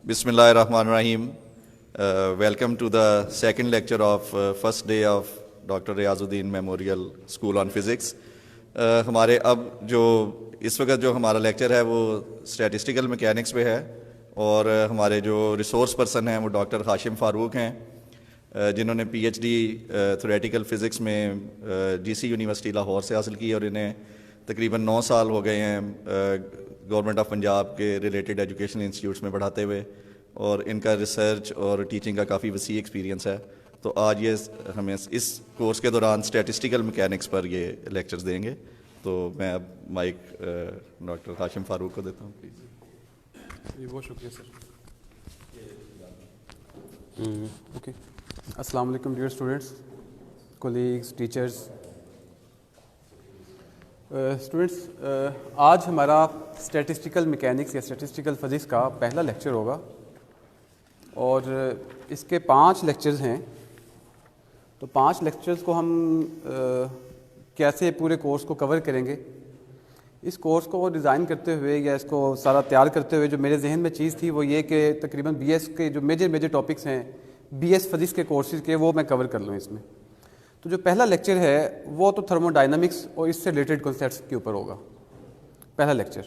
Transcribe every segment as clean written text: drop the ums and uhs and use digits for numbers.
Bismillahirrahmanirrahim. Welcome to the second lecture of first day of Dr. Riazuddin Memorial School on Physics. हमारे अब जो इस वक्त जो हमारा लेक्चर है वो स्टैटिस्टिकल मैकेनिक्स पे है और हमारे जो रिसोर्स पर्सन हैं वो डॉक्टर हाशिम फ़ारूक हैं जिन्होंने पीएचडी थ्योरेटिकल फ़िज़िक्स में जीसी यूनिवर्सिटी लाहौर से हासिल की और इन्हें तकरीबन 9 साल हो गए हैं गवर्नमेंट ऑफ पंजाब के रिलेटेड एजुकेशनल इंस्टीट्यूट्स में पढ़ाते हुए और इनका रिसर्च और टीचिंग का काफ़ी वसी एक्सपीरियंस है। तो आज ये हमें इस कोर्स के दौरान स्टैटिस्टिकल मैकेनिक्स पर ये लेक्चर्स देंगे। तो मैं अब माइक डॉक्टर हाशिम फ़ारूक को देता हूँ प्लीज़। बहुत शुक्रिया सर। ओके, अस्सलाम वालेकुम dear students, colleagues, teachers. Students, आज हमारा स्टैटिस्टिकल मैकेनिक्स या स्टैटिस्टिकल फिज़िक्स का पहला लेक्चर होगा और इसके 5 लेक्चर्स हैं। तो 5 लेक्चर्स को हम कैसे पूरे कोर्स को कवर करेंगे, इस कोर्स को डिज़ाइन करते हुए या इसको सारा तैयार करते हुए जो मेरे जहन में चीज़ थी वो ये कि तकरीबन बीएस के जो मेजर टॉपिक्स हैं बीएस फिज़िक्स के कोर्सेज़ के वो मैं कवर कर लूँ इसमें। तो जो पहला लेक्चर है वो तो थर्मोडायनामिक्स और इससे रिलेटेड कॉन्सेप्ट्स के ऊपर होगा पहला लेक्चर,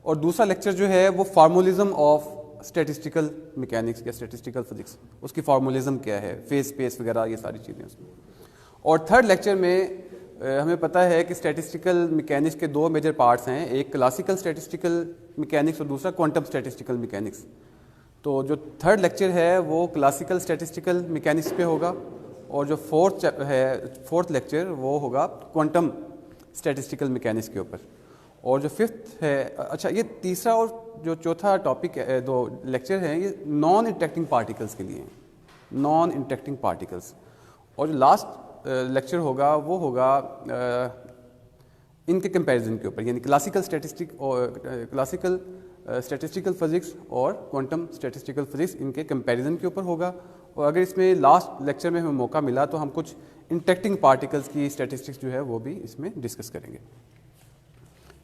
और दूसरा लेक्चर जो है वो फार्मूलिज्म ऑफ स्टैटिस्टिकल मैकेनिक्स या स्टैटिस्टिकल फिज़िक्स, उसकी फार्मूलिज्म क्या है, फेज स्पेस वगैरह ये सारी चीज़ें उसमें। और थर्ड लेक्चर में हमें पता है कि स्टैटिस्टिकल मैकेनिक्स के 2 मेजर पार्ट्स हैं, एक क्लासिकल स्टैटिस्टिकल मैकेनिक्स और दूसरा क्वांटम स्टैटिस्टिकल मैकेनिक्स। तो जो थर्ड लेक्चर है वो क्लासिकल स्टैटिस्टिकल मैकेनिक्स पे होगा और जो फोर्थ लेक्चर वो होगा क्वांटम स्टैटिस्टिकल मैकेनिक्स के ऊपर। और जो फिफ्थ है, अच्छा ये तीसरा और जो चौथा टॉपिक है, 2 लेक्चर हैं ये नॉन इंटरेक्टिंग पार्टिकल्स के लिए हैं, नॉन इंटरेक्टिंग पार्टिकल्स। और जो लास्ट लेक्चर होगा वो होगा इनके कंपैरिजन के ऊपर, यानी क्लासिकल स्टैटिस्टिकल फिज़िक्स और क्वांटम स्टैटिस्टिकल फिज़िक्स इनके कंपैरिजन के ऊपर होगा। और अगर इसमें लास्ट लेक्चर में हमें मौका मिला तो हम कुछ इंटरेक्टिंग पार्टिकल्स की स्टैटिस्टिक्स जो है वो भी इसमें डिस्कस करेंगे।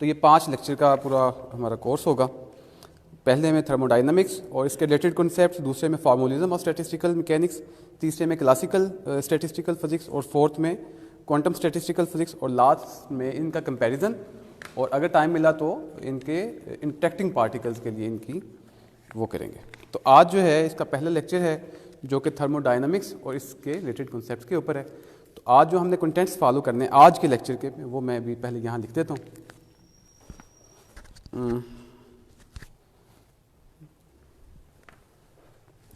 तो ये 5 लेक्चर का पूरा हमारा कोर्स होगा। पहले में थर्मोडायनामिक्स और इसके रिलेटेड कॉन्सेप्ट्स, दूसरे में फार्मूलिज्म ऑफ स्टैटिस्टिकल मैकेनिक्स, तीसरे में क्लासिकल स्टैटिस्टिकल फिज़िक्स और फोर्थ में क्वांटम स्टैटिस्टिकल फिज़िक्स और लास्ट में इनका कंपैरिजन, और अगर टाइम मिला तो इनके इंटरेक्टिंग पार्टिकल्स के लिए इनकी वो करेंगे। तो आज जो है इसका पहला लेक्चर है जो कि थर्मोडायनामिक्स और इसके रिलेटेड कॉन्सेप्ट्स के ऊपर है। तो आज जो हमने कंटेंट्स फॉलो करने हैं आज के लेक्चर के, वो मैं भी पहले यहाँ लिख देता हूँ।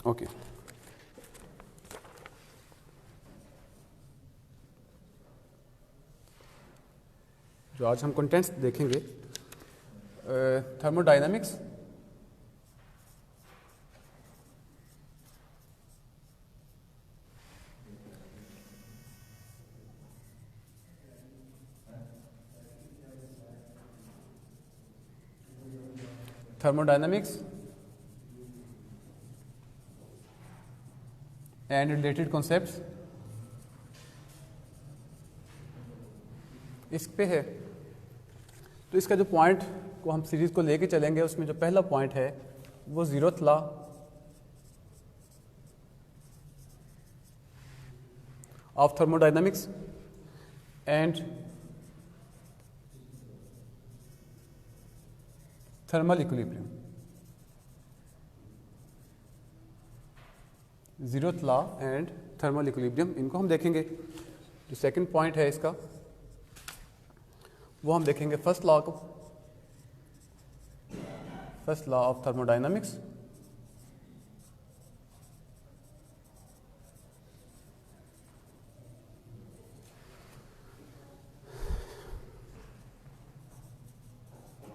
ओके, जो आज हम कंटेंट्स देखेंगे, थर्मोडायनामिक्स, एंड रिलेटेड कॉन्सेप्ट्स इस पे है। तो इसका जो पॉइंट को हम सीरीज को लेके चलेंगे उसमें जो पहला पॉइंट है वो zeroth law of thermodynamics and thermal equilibrium. Zeroth law and thermal equilibrium, इनको हम देखेंगे। जो सेकंड पॉइंट है इसका वो हम देखेंगे first law of thermodynamics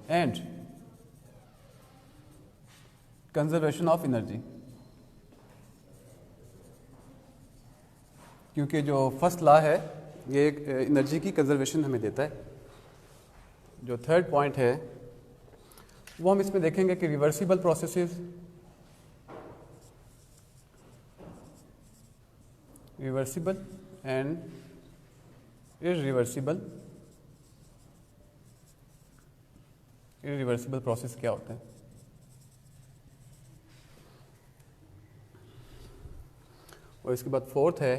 and conservation of energy, क्योंकि जो फर्स्ट लॉ है ये एनर्जी की कंजर्वेशन हमें देता है। जो थर्ड पॉइंट है वो हम इसमें देखेंगे कि reversible processes, reversible and irreversible process क्या होता है। और इसके बाद फोर्थ है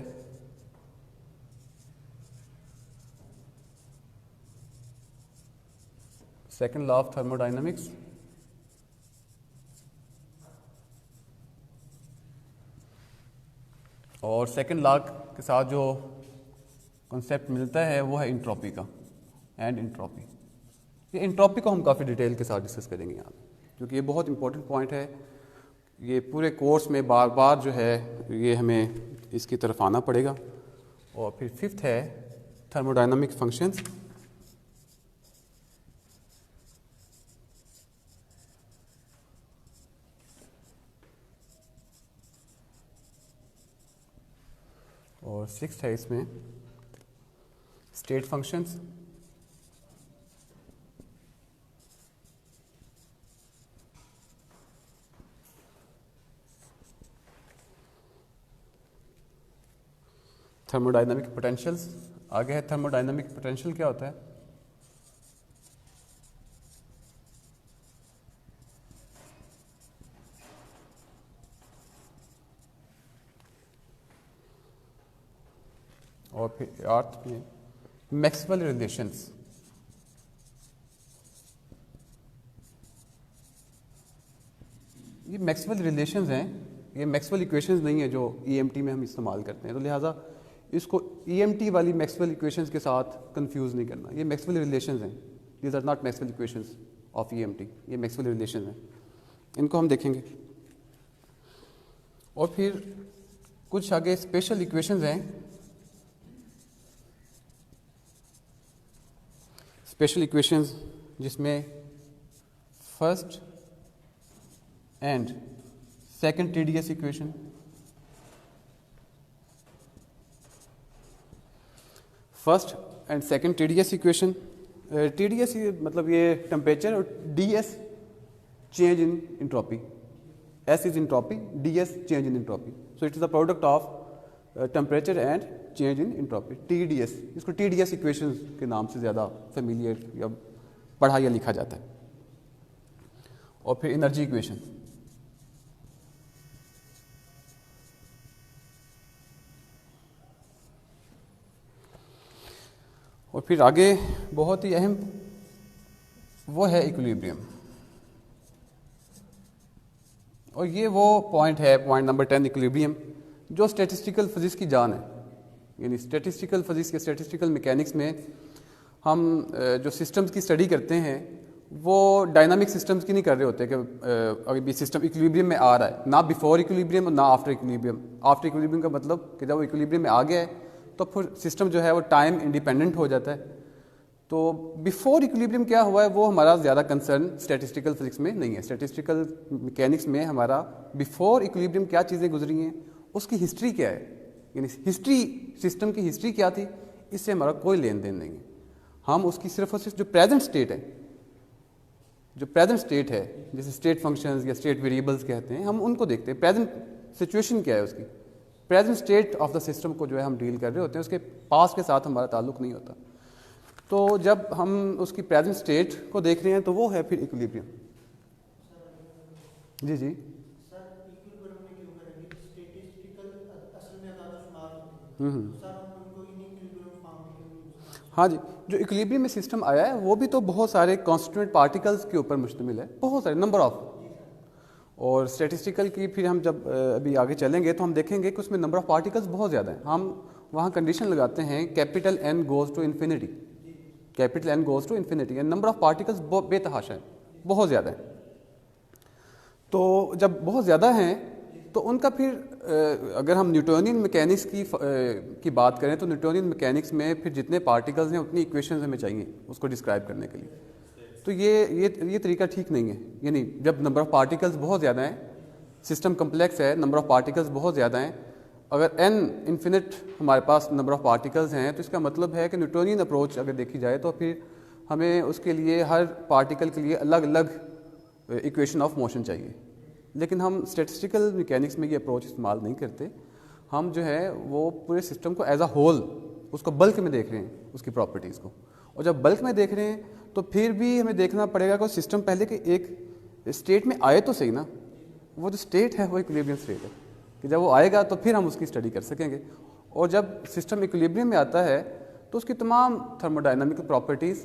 सेकंड लॉ ऑफ थर्मोडायनामिक्स। और सेकंड लॉ के साथ जो कॉन्सेप्ट मिलता है वो है इंट्रॉपी का, एंड इंट्रॉपी। ये इंट्रॉपी को हम काफ़ी डिटेल के साथ डिस्कस करेंगे यहाँ, क्योंकि ये बहुत इंपॉर्टेंट पॉइंट है। ये पूरे कोर्स में बार बार जो है ये हमें इसकी तरफ आना पड़ेगा। और फिर फिफ्थ है थर्मोडायनामिक फंक्शंस। और सिक्स्थ है इसमें स्टेट फंक्शंस। Thermodynamic potentials. आगे है थर्मोडायनामिक पोटेंशियल क्या होता है। और फिर आर्थ में मैक्सवेल रिलेशंस। ये मैक्सवेल रिलेशंस हैं, ये मैक्सवेल इक्वेशंस नहीं है जो ईएमटी में हम इस्तेमाल करते हैं, तो लिहाजा इसको ईएमटी वाली मैक्सवेल इक्वेशंस के साथ कंफ्यूज नहीं करना। ये मैक्सवेल रिलेशंस हैं, these are not Maxwell equations of EMT, ये मैक्सवेल रिलेशंस हैं, इनको हम देखेंगे। और फिर कुछ आगे स्पेशल इक्वेशंस हैं। स्पेशल इक्वेशंस जिसमें first and second TDS equation, first and second TDS equation. TDS मतलब ये टेम्परेचर, और DS change in entropy. S is entropy, DS change in entropy. So it is the product of temperature and change in entropy, TDS. इसको TDS equation के नाम से ज़्यादा familiar या पढ़ा या लिखा जाता है। और फिर एनर्जी इक्वेशन। और फिर आगे बहुत ही अहम वो है इक्विलिब्रियम। और ये वो पॉइंट है, पॉइंट नंबर 10, इक्विलिब्रियम, जो स्टैटिस्टिकल फिजिक्स की जान है। यानी स्टैटिस्टिकल फिजिक्स या स्टैटिस्टिकल मैकेनिक्स में हम जो सिस्टम्स की स्टडी करते हैं वो डायनामिक सिस्टम्स की नहीं कर रहे होते कि अगर ये सिस्टम इक्विलिब्रियम में आ रहा है, ना बिफोर इक्विलिब्रियम और ना आफ्टर इक्विलिब्रियम। आफ्टर इक्विलिब्रियम का मतलब कि जब वो इक्विलिब्रियम में आ गया है तो फिर सिस्टम जो है वो टाइम इंडिपेंडेंट हो जाता है। तो बिफोर इक्विलिब्रियम क्या हुआ है वो हमारा ज़्यादा कंसर्न स्टैटिस्टिकल फिजिक्स में नहीं है। स्टैटिस्टिकल मैकेनिक्स में हमारा बिफोर इक्विलिब्रियम क्या चीज़ें गुजरी हैं, उसकी हिस्ट्री क्या है, यानी हिस्ट्री, सिस्टम की हिस्ट्री क्या थी, इससे हमारा कोई लेन देन नहीं है। हम उसकी सिर्फ और सिर्फ जो प्रेजेंट स्टेट है, जो प्रेजेंट स्टेट है, जैसे स्टेट फंक्शंस या स्टेट वेरिएबल्स कहते हैं, हम उनको देखते हैं। प्रेजेंट सिचुएशन क्या है उसकी, present state of the system को जो है हम डील कर रहे होते हैं, उसके पास के साथ हमारा ताल्लुक नहीं होता। तो जब हम उसकी प्रेजेंट स्टेट को देख रहे हैं तो वो है फिर इक्विलिब्रियम। जी जी हाँ जी, जो इक्विलिब्रियम में सिस्टम आया है वो भी तो बहुत सारे कॉन्स्टिट्यूएंट पार्टिकल्स के ऊपर मुश्तमिल है, बहुत सारे नंबर ऑफ। और स्टैटिस्टिकल की फिर हम जब अभी आगे चलेंगे तो हम देखेंगे कि उसमें नंबर ऑफ पार्टिकल्स बहुत ज़्यादा हैं। हम वहाँ कंडीशन लगाते हैं capital N goes to infinity, capital N goes to infinity, and number of particles बेतहाशा है, बहुत ज़्यादा है। तो जब बहुत ज़्यादा हैं तो उनका फिर अगर हम न्यूटोनियन मैकेनिक्स की बात करें तो न्यूटोनियन मैकेनिक्स में फिर जितने पार्टिकल्स हैं उतनी इक्वेशंस हमें चाहिए उसको डिस्क्राइब करने के लिए। तो ये तरीका ठीक नहीं है। यानी जब नंबर ऑफ़ पार्टिकल्स बहुत ज़्यादा हैं, सिस्टम कम्प्लेक्स है, नंबर ऑफ़ पार्टिकल्स बहुत ज़्यादा हैं, अगर n इन्फिनिट हमारे पास नंबर ऑफ़ पार्टिकल्स हैं तो इसका मतलब है कि न्यूटोनियन अप्रोच अगर देखी जाए तो फिर हमें उसके लिए हर पार्टिकल के लिए अलग अलग इक्वेशन ऑफ मोशन चाहिए। लेकिन हम स्टैटिस्टिकल मैकेनिक्स में ये अप्रोच इस्तेमाल नहीं करते। हम जो है वो पूरे सिस्टम को एज अ होल, उसको बल्क में देख रहे हैं, उसकी प्रॉपर्टीज़ को। और जब बल्क में देख रहे हैं तो फिर भी हमें देखना पड़ेगा कि सिस्टम पहले के एक स्टेट में आए तो सही ना। वो जो स्टेट है वो इक्विलिब्रियम स्टेट है, कि जब वो आएगा तो फिर हम उसकी स्टडी कर सकेंगे। और जब सिस्टम इक्विलिब्रियम में आता है तो उसकी तमाम थर्मोडायनामिकल प्रॉपर्टीज़,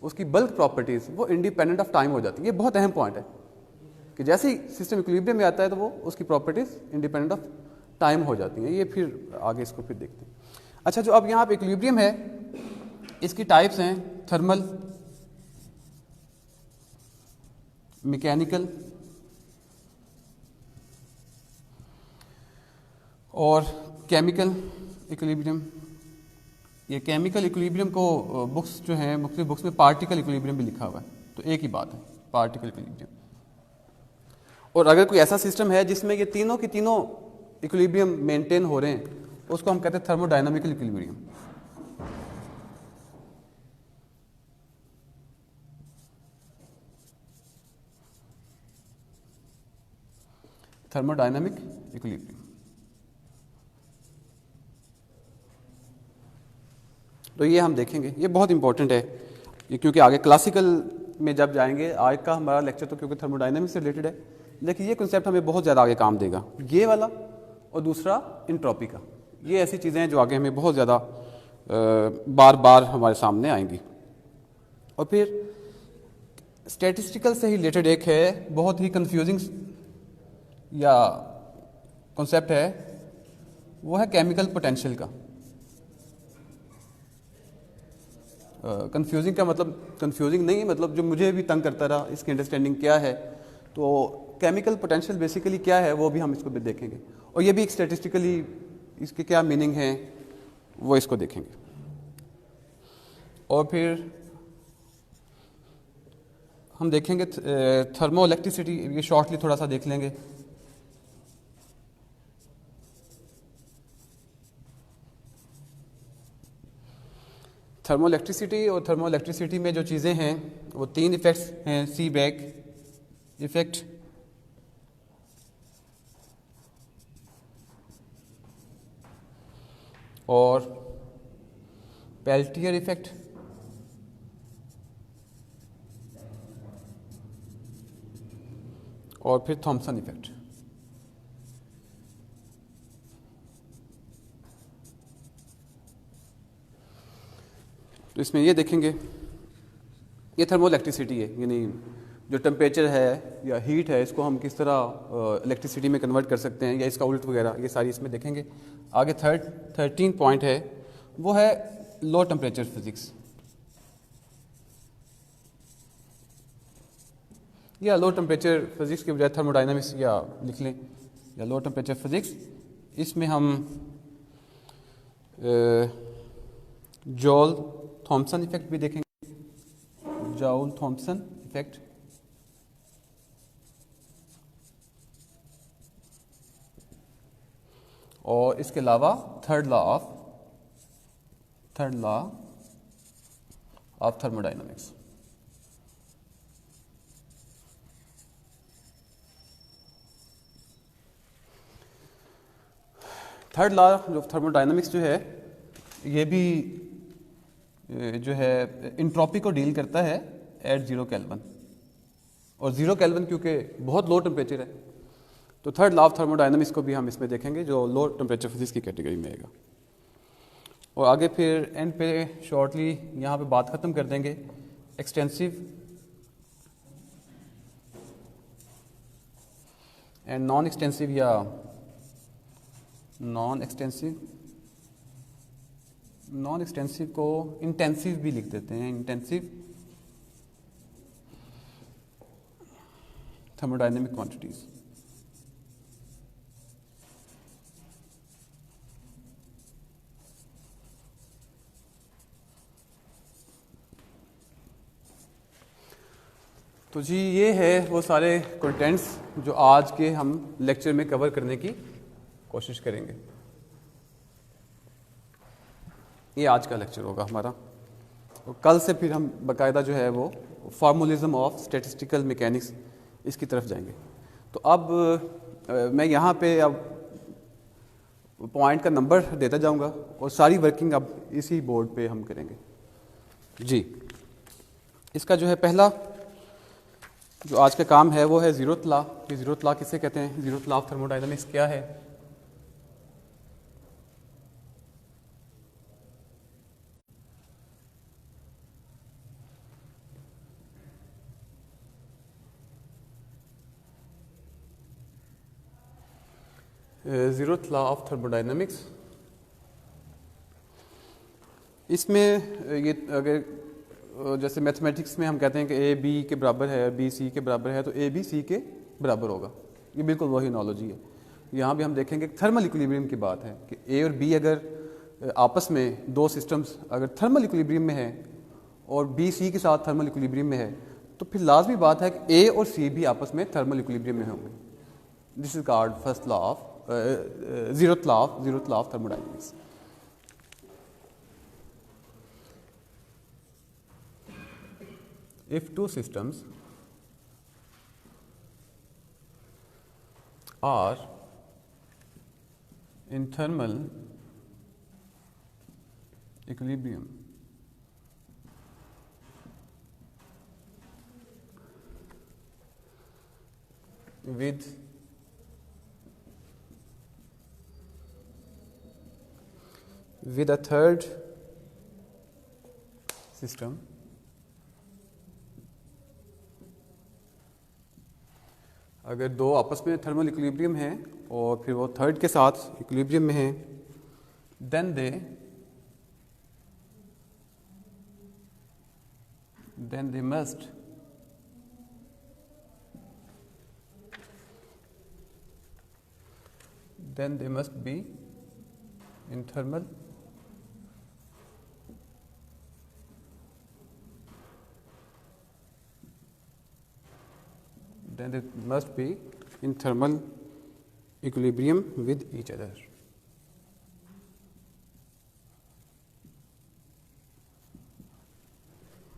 उसकी बल्क प्रॉपर्टीज़ वो इंडिपेंडेंट ऑफ टाइम हो जाती है। ये बहुत अहम पॉइंट है कि जैसे ही सिस्टम इक्विलिब्रियम में आता है तो वो उसकी प्रॉपर्टीज़ इंडिपेंडेंट ऑफ टाइम हो जाती हैं। ये फिर आगे इसको फिर देखते हैं। अच्छा, जो अब यहाँ पे इक्विलिब्रियम है इसकी टाइप्स हैं थर्मल, मैकेनिकल और केमिकल इक्विलिब्रियम। ये केमिकल इक्विलिब्रियम को बुक्स जो हैं मुख्तलिफ बुक्स में पार्टिकल इक्विलिब्रियम भी लिखा हुआ है, तो एक ही बात है पार्टिकल इक्विलिब्रियम। और अगर कोई ऐसा सिस्टम है जिसमें ये तीनों की तीनों इक्विलिब्रियम मेंटेन हो रहे हैं उसको हम कहते हैं थर्मोडायनामिकल इक्विलिब्रियम। Thermodynamic equilibrium. तो ये हम देखेंगे, ये बहुत इंपॉर्टेंट है ये, क्योंकि आगे क्लासिकल में जब जाएंगे, आज का हमारा लेक्चर तो क्योंकि थर्मोडायनामिक्स से रिलेटेड है, लेकिन ये कंसेप्ट हमें बहुत ज़्यादा आगे काम देगा, ये वाला और दूसरा इंट्रोपी का। ये ऐसी चीज़ें हैं जो आगे हमें बहुत ज़्यादा बार बार हमारे सामने आएंगी। और फिर स्टैटिस्टिकल से ही रिलेटेड एक है बहुत ही कंफ्यूजिंग या कॉन्सेप्ट है, वो है केमिकल पोटेंशियल का। कंफ्यूजिंग का मतलब कंफ्यूजिंग नहीं, मतलब जो मुझे भी तंग करता रहा इसकी अंडरस्टैंडिंग क्या है। तो केमिकल पोटेंशियल बेसिकली क्या है वो भी हम इसको भी देखेंगे, और ये भी एक स्टैटिस्टिकली इसके क्या मीनिंग है वो इसको देखेंगे। और फिर हम देखेंगे थर्मो इलेक्ट्रिसिटी, ये शॉर्टली थोड़ा सा देख लेंगे। थर्मो इलेक्ट्रिसिटी, और थर्मो इलेक्ट्रिसिटी में जो चीज़ें हैं वो तीन इफ़ेक्ट्स हैं, सीबैक इफ़ेक्ट, और पेल्टियर इफ़ेक्ट, और फिर थॉमसन इफ़ेक्ट। तो इसमें ये देखेंगे, ये थर्मो इलेक्ट्रिसिटी है, यानी जो टेम्परेचर है या हीट है इसको हम किस तरह इलेक्ट्रिसिटी में कन्वर्ट कर सकते हैं, या इसका उल्ट वगैरह, ये सारी इसमें देखेंगे। आगे 13 पॉइंट है वो है लो टेम्परेचर फिजिक्स, या लो टेम्परेचर फिजिक्स के बजाय थर्मोडायनामिक्स या लिख लें, या लो टेम्परेचर फिजिक्स। इसमें हम जॉल थॉमसन इफेक्ट भी देखेंगे, जॉल थॉमसन इफेक्ट, और इसके अलावा third law of thermodynamics. Third law जो थर्मोडायनामिक्स जो है ये भी जो है इंट्रोपी को डील करता है एट 0 केल्विन, और 0 केल्विन क्योंकि बहुत लो टेम्परेचर है, तो थर्ड लॉ ऑफ थर्मोडायनामिक्स को भी हम इसमें देखेंगे जो लो टेम्परेचर फिजिक्स की कैटेगरी में आएगा। और आगे फिर एंड पे शॉर्टली यहाँ पे बात ख़त्म कर देंगे एक्सटेंसिव एंड नॉन एक्सटेंसिव, या नॉन एक्सटेंसिव को इंटेंसिव भी लिख देते हैं, इंटेंसिव थर्मोडायनेमिक क्वांटिटीज। तो जी ये है वो सारे कंटेंट्स जो आज के हम लेक्चर में कवर करने की कोशिश करेंगे। ये आज का लेक्चर होगा हमारा, और कल से फिर हम बाकायदा जो है वो फॉर्मुलिज्म ऑफ स्टैटिस्टिकल मैकेनिक्स इसकी तरफ जाएंगे। तो अब मैं यहाँ पे अब पॉइंट का नंबर देता जाऊँगा और सारी वर्किंग अब इसी बोर्ड पे हम करेंगे जी। इसका जो है पहला जो आज का काम है वो है ज़ीरोथ लॉ। कि ज़ीरोथ लॉ किसे कहते हैं, ज़ीरोथ लॉ ऑफ थर्मोडायनामिक्स क्या है, ज़ीरोथ लॉ ऑफ थर्मोडाइनमिक्स। इसमें ये अगर जैसे मैथमेटिक्स में हम कहते हैं कि ए बी के बराबर है, बी सी के बराबर है, तो ए बी सी के बराबर होगा। ये बिल्कुल वही एनालॉजी है। यहाँ भी हम देखेंगे थर्मल इक्विलिब्रियम की बात है कि ए और बी अगर आपस में दो सिस्टम्स अगर थर्मल इक्विलिब्रियम में है और बी सी के साथ थर्मल इक्विलिब्रियम में है, तो फिर लाजमी बात है कि ए और सी भी आपस में थर्मल इक्विलिब्रियम में होंगे। This is called first law of zeroth law of thermodynamics. If two systems are in thermal equilibrium with a third system, अगर दो आपस में थर्मल इक्विलिब्रियम है और फिर वो थर्ड के साथ इक्विलिब्रियम में है, then they must be in thermal equilibrium with each other.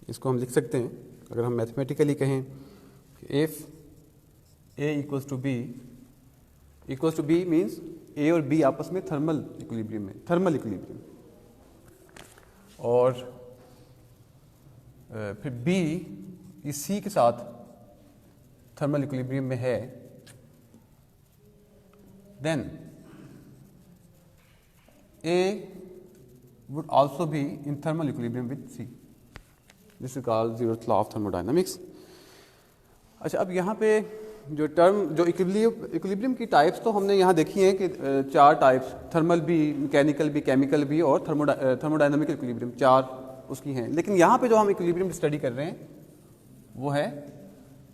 इसको हम लिख सकते हैं, अगर हम मैथमेटिकली कहें if A equals to B means A और बी आपस में थर्मल इक्विलिब्रियम और फिर बी इस सी के साथ थर्मल इक्विलिब्रियम में है, then A would also be in thermal equilibrium with C. This is called zeroth law of thermodynamics. अच्छा, अब यहाँ पे जो इक्विलिब्रियम की टाइप्स तो हमने यहाँ देखी हैं कि चार टाइप्स, थर्मल भी, मैकेनिकल भी, केमिकल भी और थर्मोडायनामिक इक्विलिब्रियम, चार उसकी हैं। लेकिन यहाँ पे जो हम इक्विलिब्रियम स्टडी कर रहे हैं वो है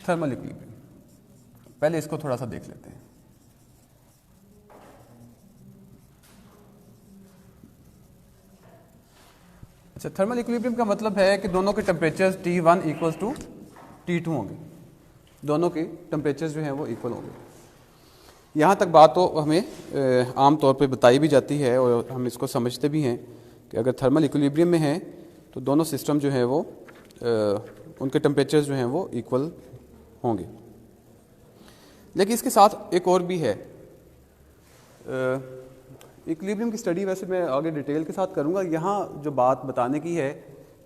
थर्मल इक्विलिब्रियम। पहले इसको थोड़ा सा देख लेते हैं। अच्छा, थर्मल इक्विलिब्रियम का मतलब है कि दोनों के temperatures T1 equals to T2 होंगे, दोनों के टेम्परेचर्स जो हैं वो इक्वल होंगे। यहाँ तक बात तो हमें आम तौर पे बताई भी जाती है और हम इसको समझते भी हैं कि अगर थर्मल इक्विलिब्रियम में है तो दोनों सिस्टम जो है वो उनके टेम्परेचर्स जो हैं वो इक्वल होंगे। लेकिन इसके साथ एक और भी है, इक्विलिब्रियम की स्टडी वैसे मैं आगे डिटेल के साथ करूँगा। यहाँ जो बात बताने की है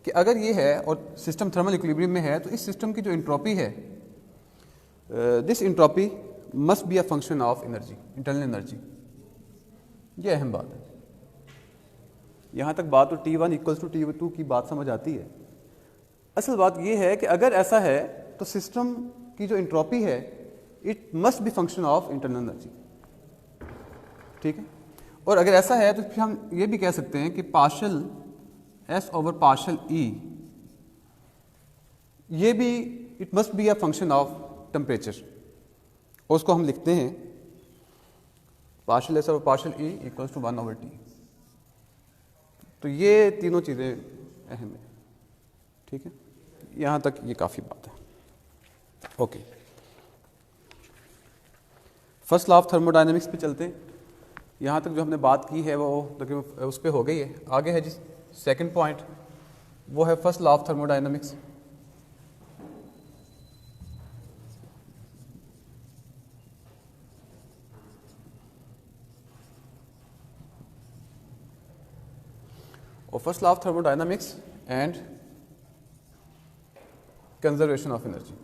कि अगर ये है और सिस्टम थर्मल इक्विलिब्रियम में है तो इस सिस्टम की जो इंट्रोपी है, this entropy must be a function of energy, internal energy. ये अहम बात है। यहाँ तक बात तो T1 इक्वल्स टू T2 की बात समझ आती है। असल बात ये है कि अगर ऐसा है तो सिस्टम की जो इंट्रोपी है it must B function of internal energy, ठीक है। और अगर ऐसा है तो फिर हम ये भी कह सकते हैं कि partial S over partial E, ये भी it must be a function of temperature, और उसको हम लिखते हैं partial S over partial E equals to 1 over T। तो ये तीनों चीज़ें अहम है, ठीक है। यहाँ तक ये काफ़ी बात है। Okay, first law of thermodynamics पे चलते हैं। यहाँ तक जो हमने बात की है वो तकरीबन उस पर हो गई है। आगे है जी सेकंड पॉइंट, वो है फर्स्ट लॉ ऑफ थर्मोडायनेमिक्स। और first law of thermodynamics and conservation of energy.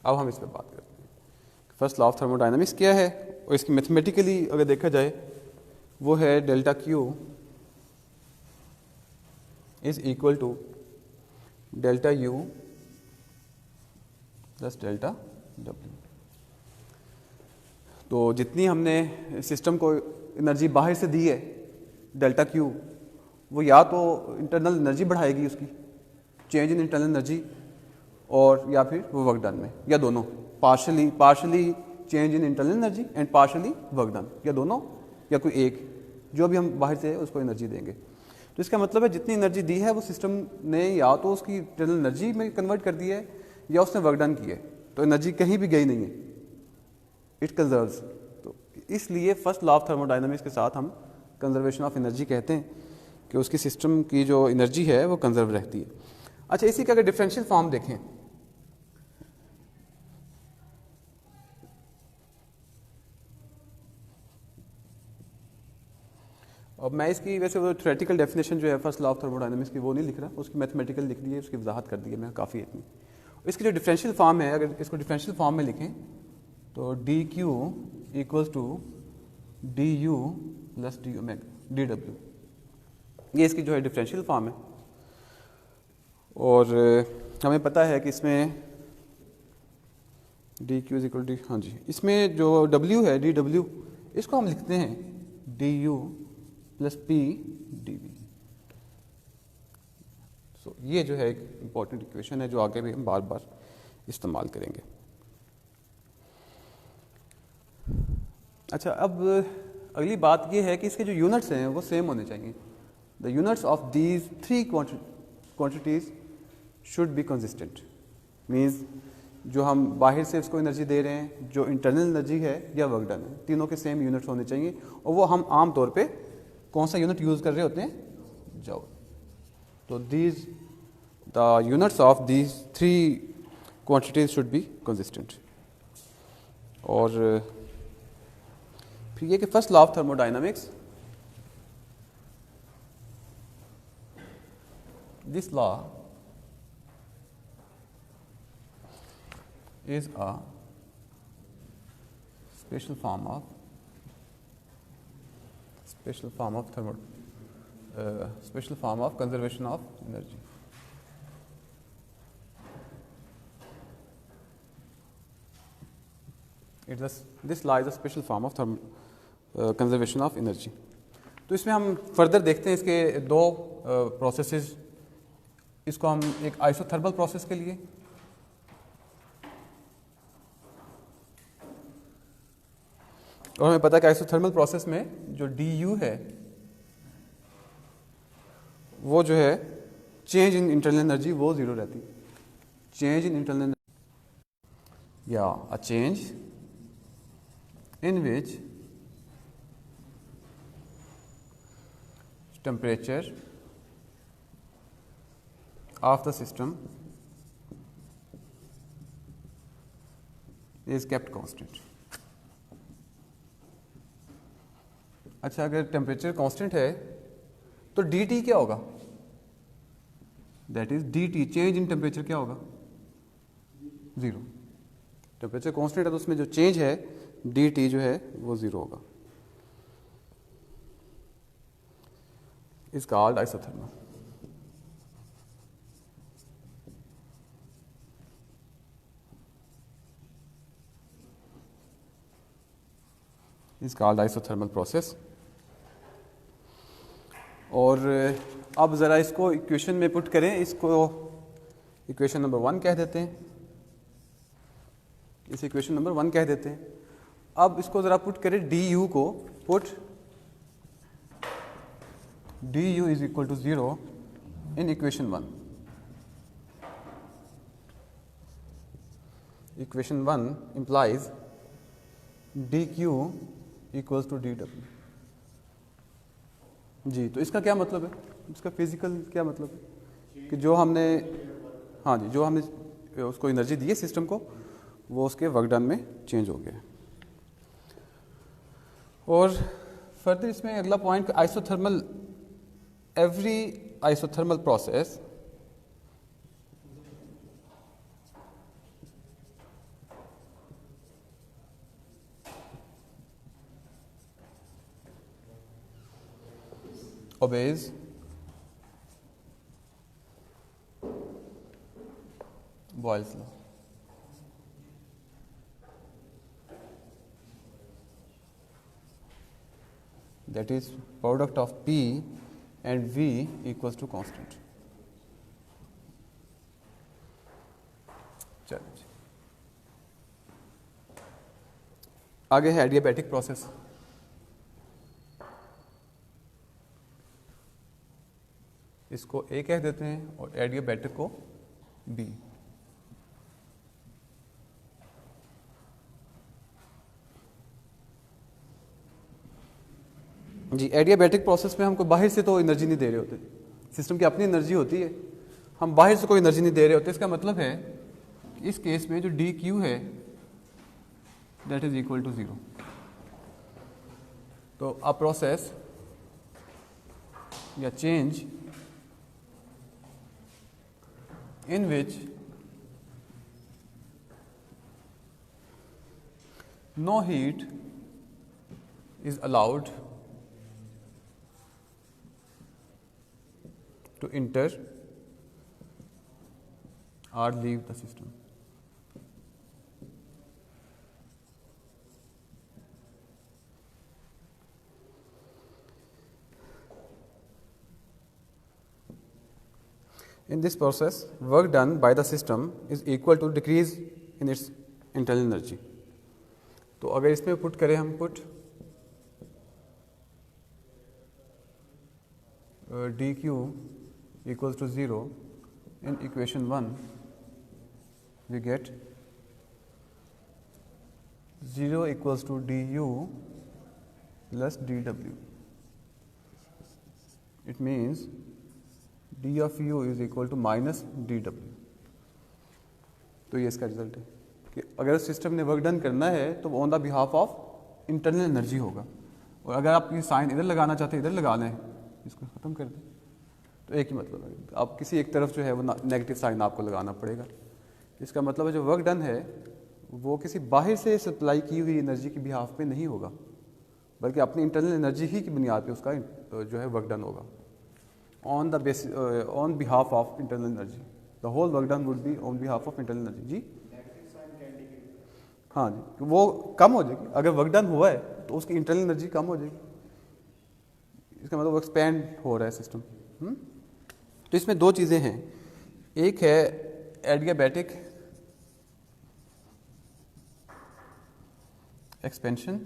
अब हम इस पर बात करते हैं फर्स्ट लॉ ऑफ थर्मोडायनेमिक्स क्या है, और इसकी मैथमेटिकली अगर देखा जाए वो है delta Q is equal to delta U plus delta W। तो जितनी हमने सिस्टम को एनर्जी बाहर से दी है डेल्टा Q, वो या तो इंटरनल एनर्जी बढ़ाएगी उसकी, चेंज इन इंटरनल एनर्जी, और या फिर वो वर्क डन में, या दोनों, partially change in internal energy and partially work done, या दोनों, या कोई एक, जो भी हम बाहर से उसको एनर्जी देंगे। तो इसका मतलब है जितनी एनर्जी दी है वो सिस्टम ने या तो उसकी इंटरनल एनर्जी में कन्वर्ट कर दी है या उसने वर्क डन की है, तो एनर्जी कहीं भी गई नहीं है, इट कंजर्व्स। तो इसलिए फर्स्ट लॉ ऑफ थर्मोडायनामिक्स के साथ हम कंजर्वेशन ऑफ एनर्जी कहते हैं कि उसकी सिस्टम की जो एनर्जी है वो कंजर्व रहती है। अच्छा, इसी का अगर डिफरेंशियल फॉर्म देखें, अब मैं इसकी वैसे वो थ्योरेटिकल डेफिनेशन जो है फर्स्ट लॉ ऑफ थर्मोडायनामिक्स की वो नहीं लिख रहा, उसकी मैथमेटिकल लिख दी है, उसकी वजाहत कर दी है मैं काफ़ी इतनी। इसकी जो डिफरेंशियल फॉर्म है, अगर इसको डिफरेंशियल फॉर्म में लिखें तो d Q equals to D you plus d omega d डब्ल्यू, ये इसकी जो है डिफरेंशियल फॉर्म है। और हमें पता है कि इसमें D Q is equal D, हाँ जी, इसमें जो डब्ल्यू है डी डब्ल्यू, इसको हम लिखते हैं D you plus P D V. So ये जो है एक इंपॉर्टेंट इक्वेशन है जो आगे भी हम बार बार इस्तेमाल करेंगे। अच्छा, अब अगली बात ये है कि इसके जो यूनिट्स हैं वो सेम होने चाहिए। The units of these three quantities should be consistent, means जो हम बाहर से इसको एनर्जी दे रहे हैं, जो इंटरनल एनर्जी है या वर्क डन है, तीनों के सेम यूनिट्स होने चाहिए। और वो हम आम तौर पे कौन सा यूनिट यूज़ कर रहे होते हैं, जूल। तो these the units of these three quantities should be consistent. और फिर ये कि first law of thermodynamics, this law is a special form of conservation of energy. This law is a special form of conservation of energy. तो इसमें हम further देखते हैं इसके दो प्रोसेसेस। इसको हम एक आइसोथर्मल प्रोसेस के लिए, और हमें पता है कि आइसोथर्मल प्रोसेस में जो डी यू है वो जो है चेंज इन इंटरनल एनर्जी वो जीरो रहती है। चेंज इन इंटरनल या a change in which temperature of the system is kept constant. अच्छा, अगर टेम्परेचर कांस्टेंट है तो डी टी क्या होगा, that is D T change in temperature क्या होगा, जीरो। टेम्परेचर कांस्टेंट है तो उसमें जो चेंज है डी टी जो है वो जीरो होगा। Is called isothermal. Is called isothermal process. और अब ज़रा इसको इक्वेशन में पुट करें, इसको इक्वेशन नंबर 1 कह देते हैं, इस इक्वेशन नंबर 1 कह देते हैं। अब इसको ज़रा पुट करें डी यू को, put D U is equal to 0 in equation 1। Equation 1 implies D Q equals to D W. जी, तो इसका क्या मतलब है, इसका फिजिकल क्या मतलब है कि जो हमने, हाँ जी, जो हमने उसको एनर्जी दी है सिस्टम को, वो उसके वर्क डन में चेंज हो गया। और फर्दर इसमें अगला point, isothermal, every isothermal process obeys Boyle's law. That is product of P and V equals to constant. चलो जी, आगे है एडियाबैटिक प्रोसेस। इसको A कह देते हैं और एडियाबैटिक को B। जी, एडियाबैटिक प्रोसेस में हमको बाहर से तो एनर्जी नहीं दे रहे होते, सिस्टम की अपनी एनर्जी होती है, हम बाहर से कोई एनर्जी नहीं दे रहे होते। इसका मतलब है कि इस केस में जो डी क्यू है दैट इज इक्वल टू 0। तो अ प्रोसेस या change in which no heat is allowed to enter or leave the system. In this process, work done by the system is equal to decrease in its internal energy. तो अगर इसमें put करें हम put D Q equals to 0 in equation 1, we get 0 equals to du plus dw. It means d of u is equal to minus dw. तो ये इसका result है कि अगर सिस्टम ने वर्क डन करना है तो on the behalf of internal energy होगा, और अगर आप ये साइन इधर लगाना चाहते हैं इधर लगा लें, इसको ख़त्म कर दें, तो एक ही मतलब है, आप किसी एक तरफ जो है वो नेगेटिव साइन आपको लगाना पड़ेगा। इसका मतलब है जो वर्क डन है वो किसी बाहर से सप्लाई की हुई एनर्जी की बिहाफ पे नहीं होगा, बल्कि अपनी इंटरनल एनर्जी ही की बुनियाद पे उसका जो है वर्क डन होगा, on the basis on behalf of internal energy. The whole work done would be on behalf of internal energy. जी हाँ जी, तो वो कम हो जाएगी, अगर वर्क डन हुआ है तो उसकी इंटरनल एनर्जी कम हो जाएगी, इसका मतलब वो एक्सपेंड हो रहा है सिस्टम। तो इसमें दो चीज़ें हैं, एक है एडियाबैटिक एक्सपेंशन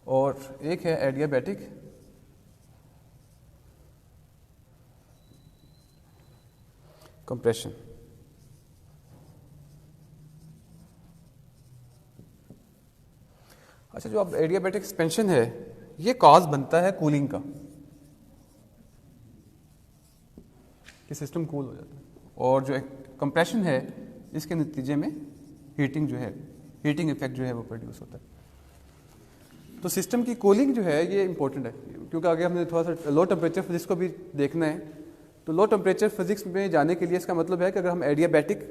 और एक है एडियाबैटिक कंप्रेशन। अच्छा, जो अब एडियाबैटिक एक्सपेंशन है ये कॉज बनता है कूलिंग का, कि सिस्टम कूल हो जाता है, और जो कंप्रेशन है इसके नतीजे में हीटिंग जो है, हीटिंग इफेक्ट जो है वो प्रोड्यूस होता है। तो सिस्टम की कूलिंग जो है ये इंपॉर्टेंट है, क्योंकि आगे हमने थोड़ा सा लो टेम्परेचर फिजिक्स को भी देखना है। तो लो टेम्परेचर फिजिक्स में जाने के लिए इसका मतलब है कि अगर हम एडियाबैटिक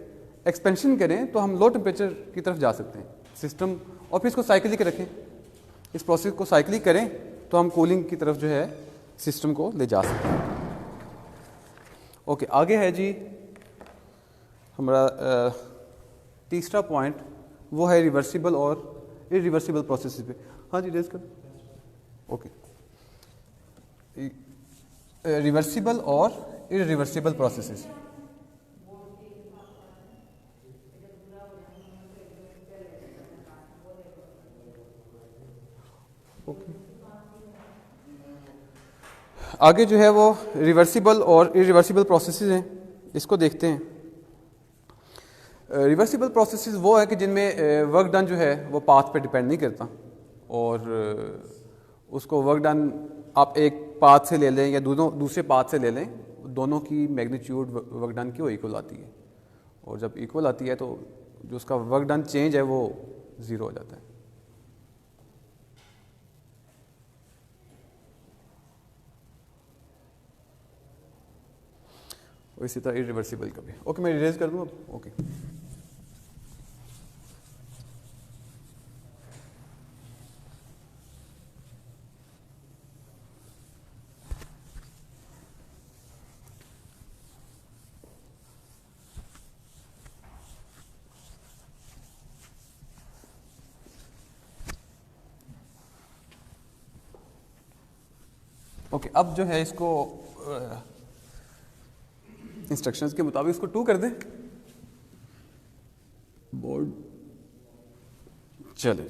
एक्सपेंशन करें तो हम लो टेम्परेचर की तरफ जा सकते हैं सिस्टम, और फिर इसको साइक्लिक रखें, इस प्रोसेस को साइक्लिक करें तो हम कूलिंग की तरफ जो है सिस्टम को ले जा सकते हैं। ओके, आगे है जी हमारा तीसरा पॉइंट, वो है रिवर्सिबल और इरिवर्सिबल प्रोसेसेस पे। हाँ जी, रेज कर। ओके, रिवर्सिबल और इरिवर्सिबल प्रोसेसेस। ओके, आगे जो है वो रिवर्सिबल और इरिवर्सिबल प्रोसेसेस हैं, इसको देखते हैं। रिवर्सिबल प्रोसेसेस वो है कि जिनमें वर्क डन जो है वो पाथ पे डिपेंड नहीं करता, और उसको वर्क डन आप एक पाथ से ले लें या दूसरे पाथ से ले लें, दोनों की मैग्नीट्यूड वर्क डन की वो इक्वल आती है, और जब इक्वल आती है तो जो उसका वर्क डन चेंज है वो ज़ीरो हो जाता है। और इसी तरह इरिवर्सिबल का भी। ओके, मैं इरेज कर दूँ अब। ओके, ओके, अब जो है इसको इंस्ट्रक्शंस के मुताबिक इसको 2 कर दें। बोर्ड चले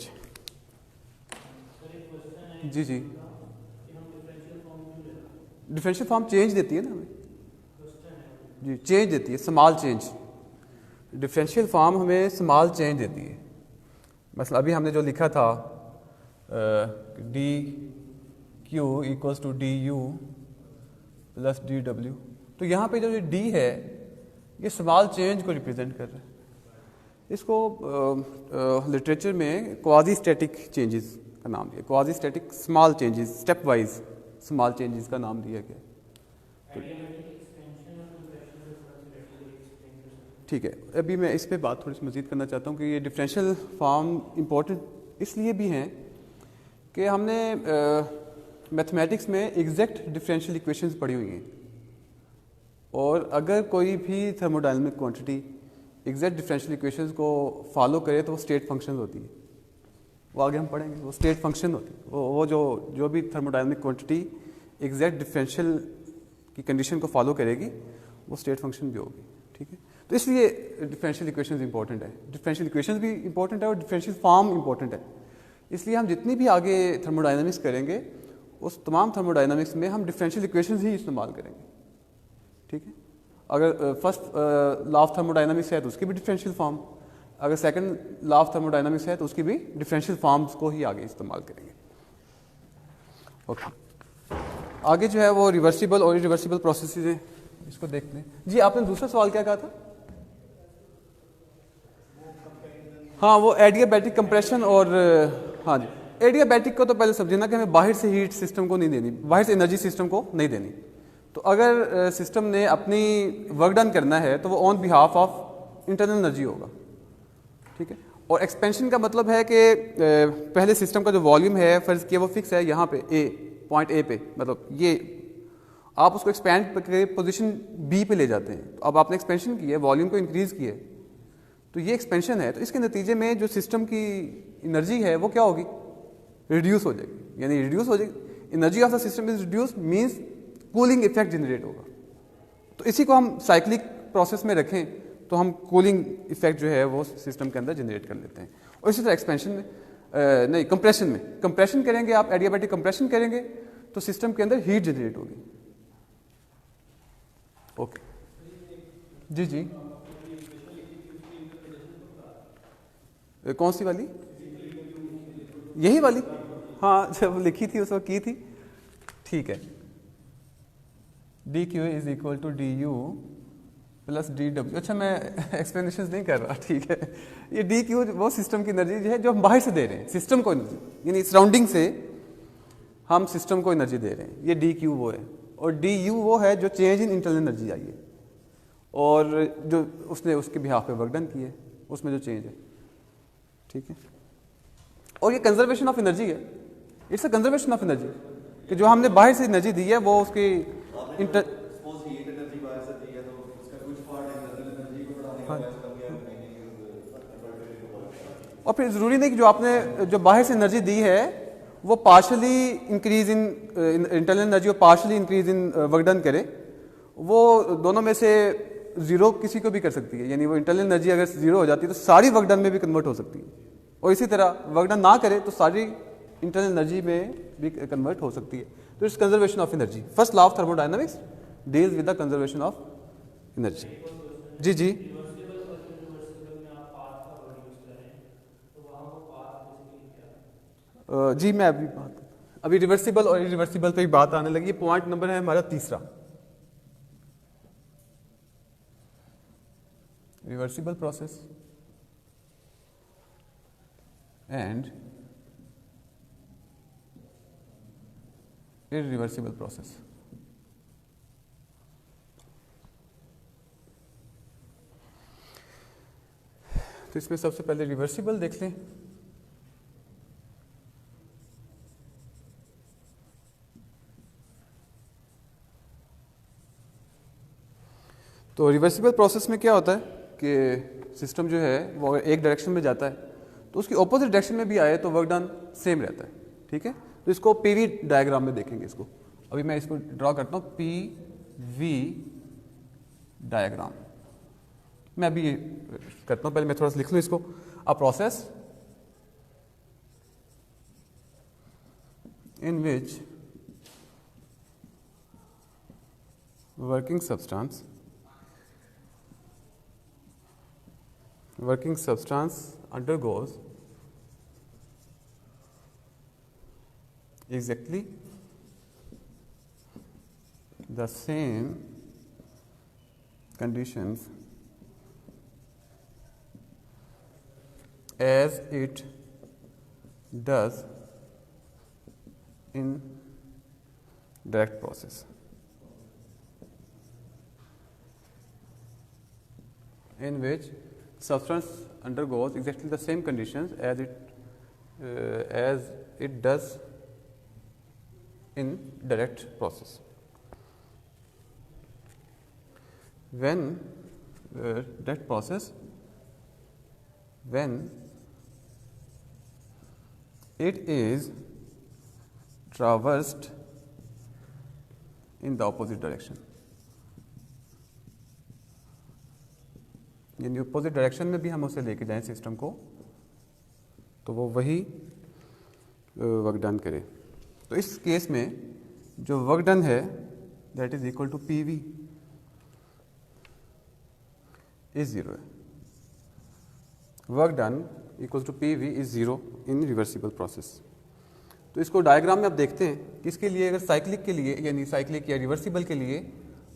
जी जी डिफरेंशियल फॉर्म चेंज देती है ना हमें जी, चेंज देती है, स्मॉल चेंज। डिफरेंशियल फॉर्म हमें स्मॉल चेंज देती है। मतलब अभी हमने जो लिखा था d Q equals to D you plus D डब्ल्यू, तो यहाँ पे जो डी है ये स्मॉल चेंज को रिप्रेजेंट कर रहा है। इसको लिटरेचर में क्वाजी स्टैटिक चेंजेस का नाम दिया, quasi static small changes, step wise small changes का नाम दिया गया। ठीक है, अभी मैं इस पे बात थोड़ी सी मज़ीद करना चाहता हूँ कि ये डिफरेंशियल फॉर्म इम्पोर्टेंट इसलिए भी हैं कि हमने मैथमेटिक्स में एग्जैक्ट डिफरेंशियल इक्वेशंस पढ़ी हुई हैं, और अगर कोई भी thermodynamic quantity exact differential equations को फॉलो करे तो वो स्टेट फंक्शन होती है। वो आगे हम पढ़ेंगे, वो स्टेट फंक्शन होती है। वो जो भी थर्मोडायनामिक क्वांटिटी एग्जैक्ट डिफरेंशियल की कंडीशन को फॉलो करेगी वो स्टेट फंक्शन भी होगी। ठीक है, तो इसलिए डिफरेंशियल इक्वेशंस इंपॉर्टेंट है, डिफरेंशियल इक्वेशंस भी इंपॉर्टेंट है और डिफरेंशियल फॉर्म इंपॉर्टेंट है। इसलिए हम जितनी भी आगे थर्मोडायनामिक्स करेंगे उस तमाम थर्मोडायनामिक्स में हम डिफरेंशियल इक्वेशंस ही इस्तेमाल करेंगे। ठीक है, अगर फर्स्ट लॉ ऑफ थर्मोडायनामिक्स है तो उसकी भी डिफरेंशियल फॉर्म, अगर सेकंड लॉ ऑफ थर्मोडायनामिक्स है तो उसकी भी डिफरेंशियल फॉर्म्स को ही आगे इस्तेमाल करेंगे। ओके, आगे जो है वो रिवर्सिबल और इरिवर्सिबल प्रोसेसेस हैं, इसको देखते हैं। जी, आपने दूसरा सवाल क्या कहा था? हाँ, वो एडियाबैटिक कंप्रेशन और हाँ जी, एडियाबैटिक को तो पहले समझे ना कि हमें बाहर से हीट सिस्टम को नहीं देनी, बाहर से एनर्जी सिस्टम को नहीं देनी। तो अगर सिस्टम ने अपनी वर्क डन करना है तो वो on behalf of internal energy होगा। ठीक है, और एक्सपेंशन का मतलब है कि पहले सिस्टम का जो वॉल्यूम है फर्ज किया वो फिक्स है यहाँ पे पॉइंट ए पे, मतलब ये आप उसको एक्सपेंड करके पोजीशन बी पे ले जाते हैं। तो अब आपने एक्सपेंशन की है, वॉल्यूम को इंक्रीज किया है, तो ये एक्सपेंशन है। तो इसके नतीजे में जो सिस्टम की एनर्जी है वो क्या होगी? रिड्यूस हो जाएगी, यानी रिड्यूस हो जाएगी। Energy of the system is reduce means cooling effect generate होगा। तो इसी को हम साइक्लिक प्रोसेस में रखें तो हम कूलिंग इफेक्ट जो है वो सिस्टम के अंदर जनरेट कर लेते हैं। और इसी तरह एक्सपेंशन में नहीं, कंप्रेशन करेंगे आप, एडियाबैटिक कंप्रेशन करेंगे तो सिस्टम के अंदर हीट जनरेट होगी। ओके जी जी, कौन सी वाली? यही वाली, हाँ, जब लिखी थी उस वक्त की थी। ठीक है, d Q is equal to D you plus D डब्ल्यू। अच्छा, मैं एक्सप्लेनेशन नहीं कर रहा। ठीक है, ये डी क्यू वो सिस्टम की एनर्जी है जो हम बाहर से दे रहे हैं सिस्टम को एनर्जी, यानी सराउंडिंग से हम सिस्टम को एनर्जी दे रहे हैं। ये डी क्यू वो है, और डी यू वो है जो चेंज इन इंटरनल एनर्जी आई है और जो उसने उसके बिहाफ पे वर्क डन की है उसमें जो चेंज है। ठीक है, और ये कंजर्वेशन ऑफ एनर्जी है, it's a conservation of energy कि जो हमने बाहर से एनर्जी दी है वो उसकी और फिर ज़रूरी नहीं कि जो आपने जो बाहर से एनर्जी दी है वो partially increase in internal energy और partially increase in work done करे। वो दोनों में से ज़ीरो किसी को भी कर सकती है, यानी वो इंटरनल एनर्जी अगर ज़ीरो हो जाती है तो सारी वर्क डन में भी कन्वर्ट हो सकती है, और इसी तरह वर्क डन ना करे तो सारी इंटरनल एनर्जी में भी कन्वर्ट हो सकती है। तो it's conservation of energy. First law of thermodynamics deals with the conservation of energy. जी जी, जी मैं अभी रिवर्सिबल और इरिवर्सिबल पे ही बात आने लगी। पॉइंट नंबर है हमारा तीसरा, reversible process and irreversible process. तो इसमें सबसे पहले रिवर्सिबल देख लें। तो रिवर्सिबल प्रोसेस में क्या होता है कि सिस्टम जो है वो अगर एक डायरेक्शन में जाता है तो उसकी ऑपोजिट डायरेक्शन में भी आए तो वर्क डन सेम रहता है। ठीक है, तो इसको पीवी डायग्राम में देखेंगे इसको। अभी मैं इसको ड्रॉ करता हूँ पी वी डायग्राम। मैं अभी ये करता हूँ, पहले मैं थोड़ा सा लिख लूँ इसको। A process in which working substance undergoes exactly the same conditions as it does in direct process. In which substance undergoes exactly the same conditions as it does in direct process. When direct process, when it is traversed in the opposite direction, यानी opposite direction में भी हम उसे लेके जाएं system को, तो वो वही वर्क डन करे। तो इस केस में जो वर्क डन है that is equal to P V is zero है। Work done equal to P V is zero in reversible process. तो इसको डायग्राम में आप देखते हैं कि इसके लिए अगर साइक्लिक के लिए यानी साइक्लिक या रिवर्सिबल के लिए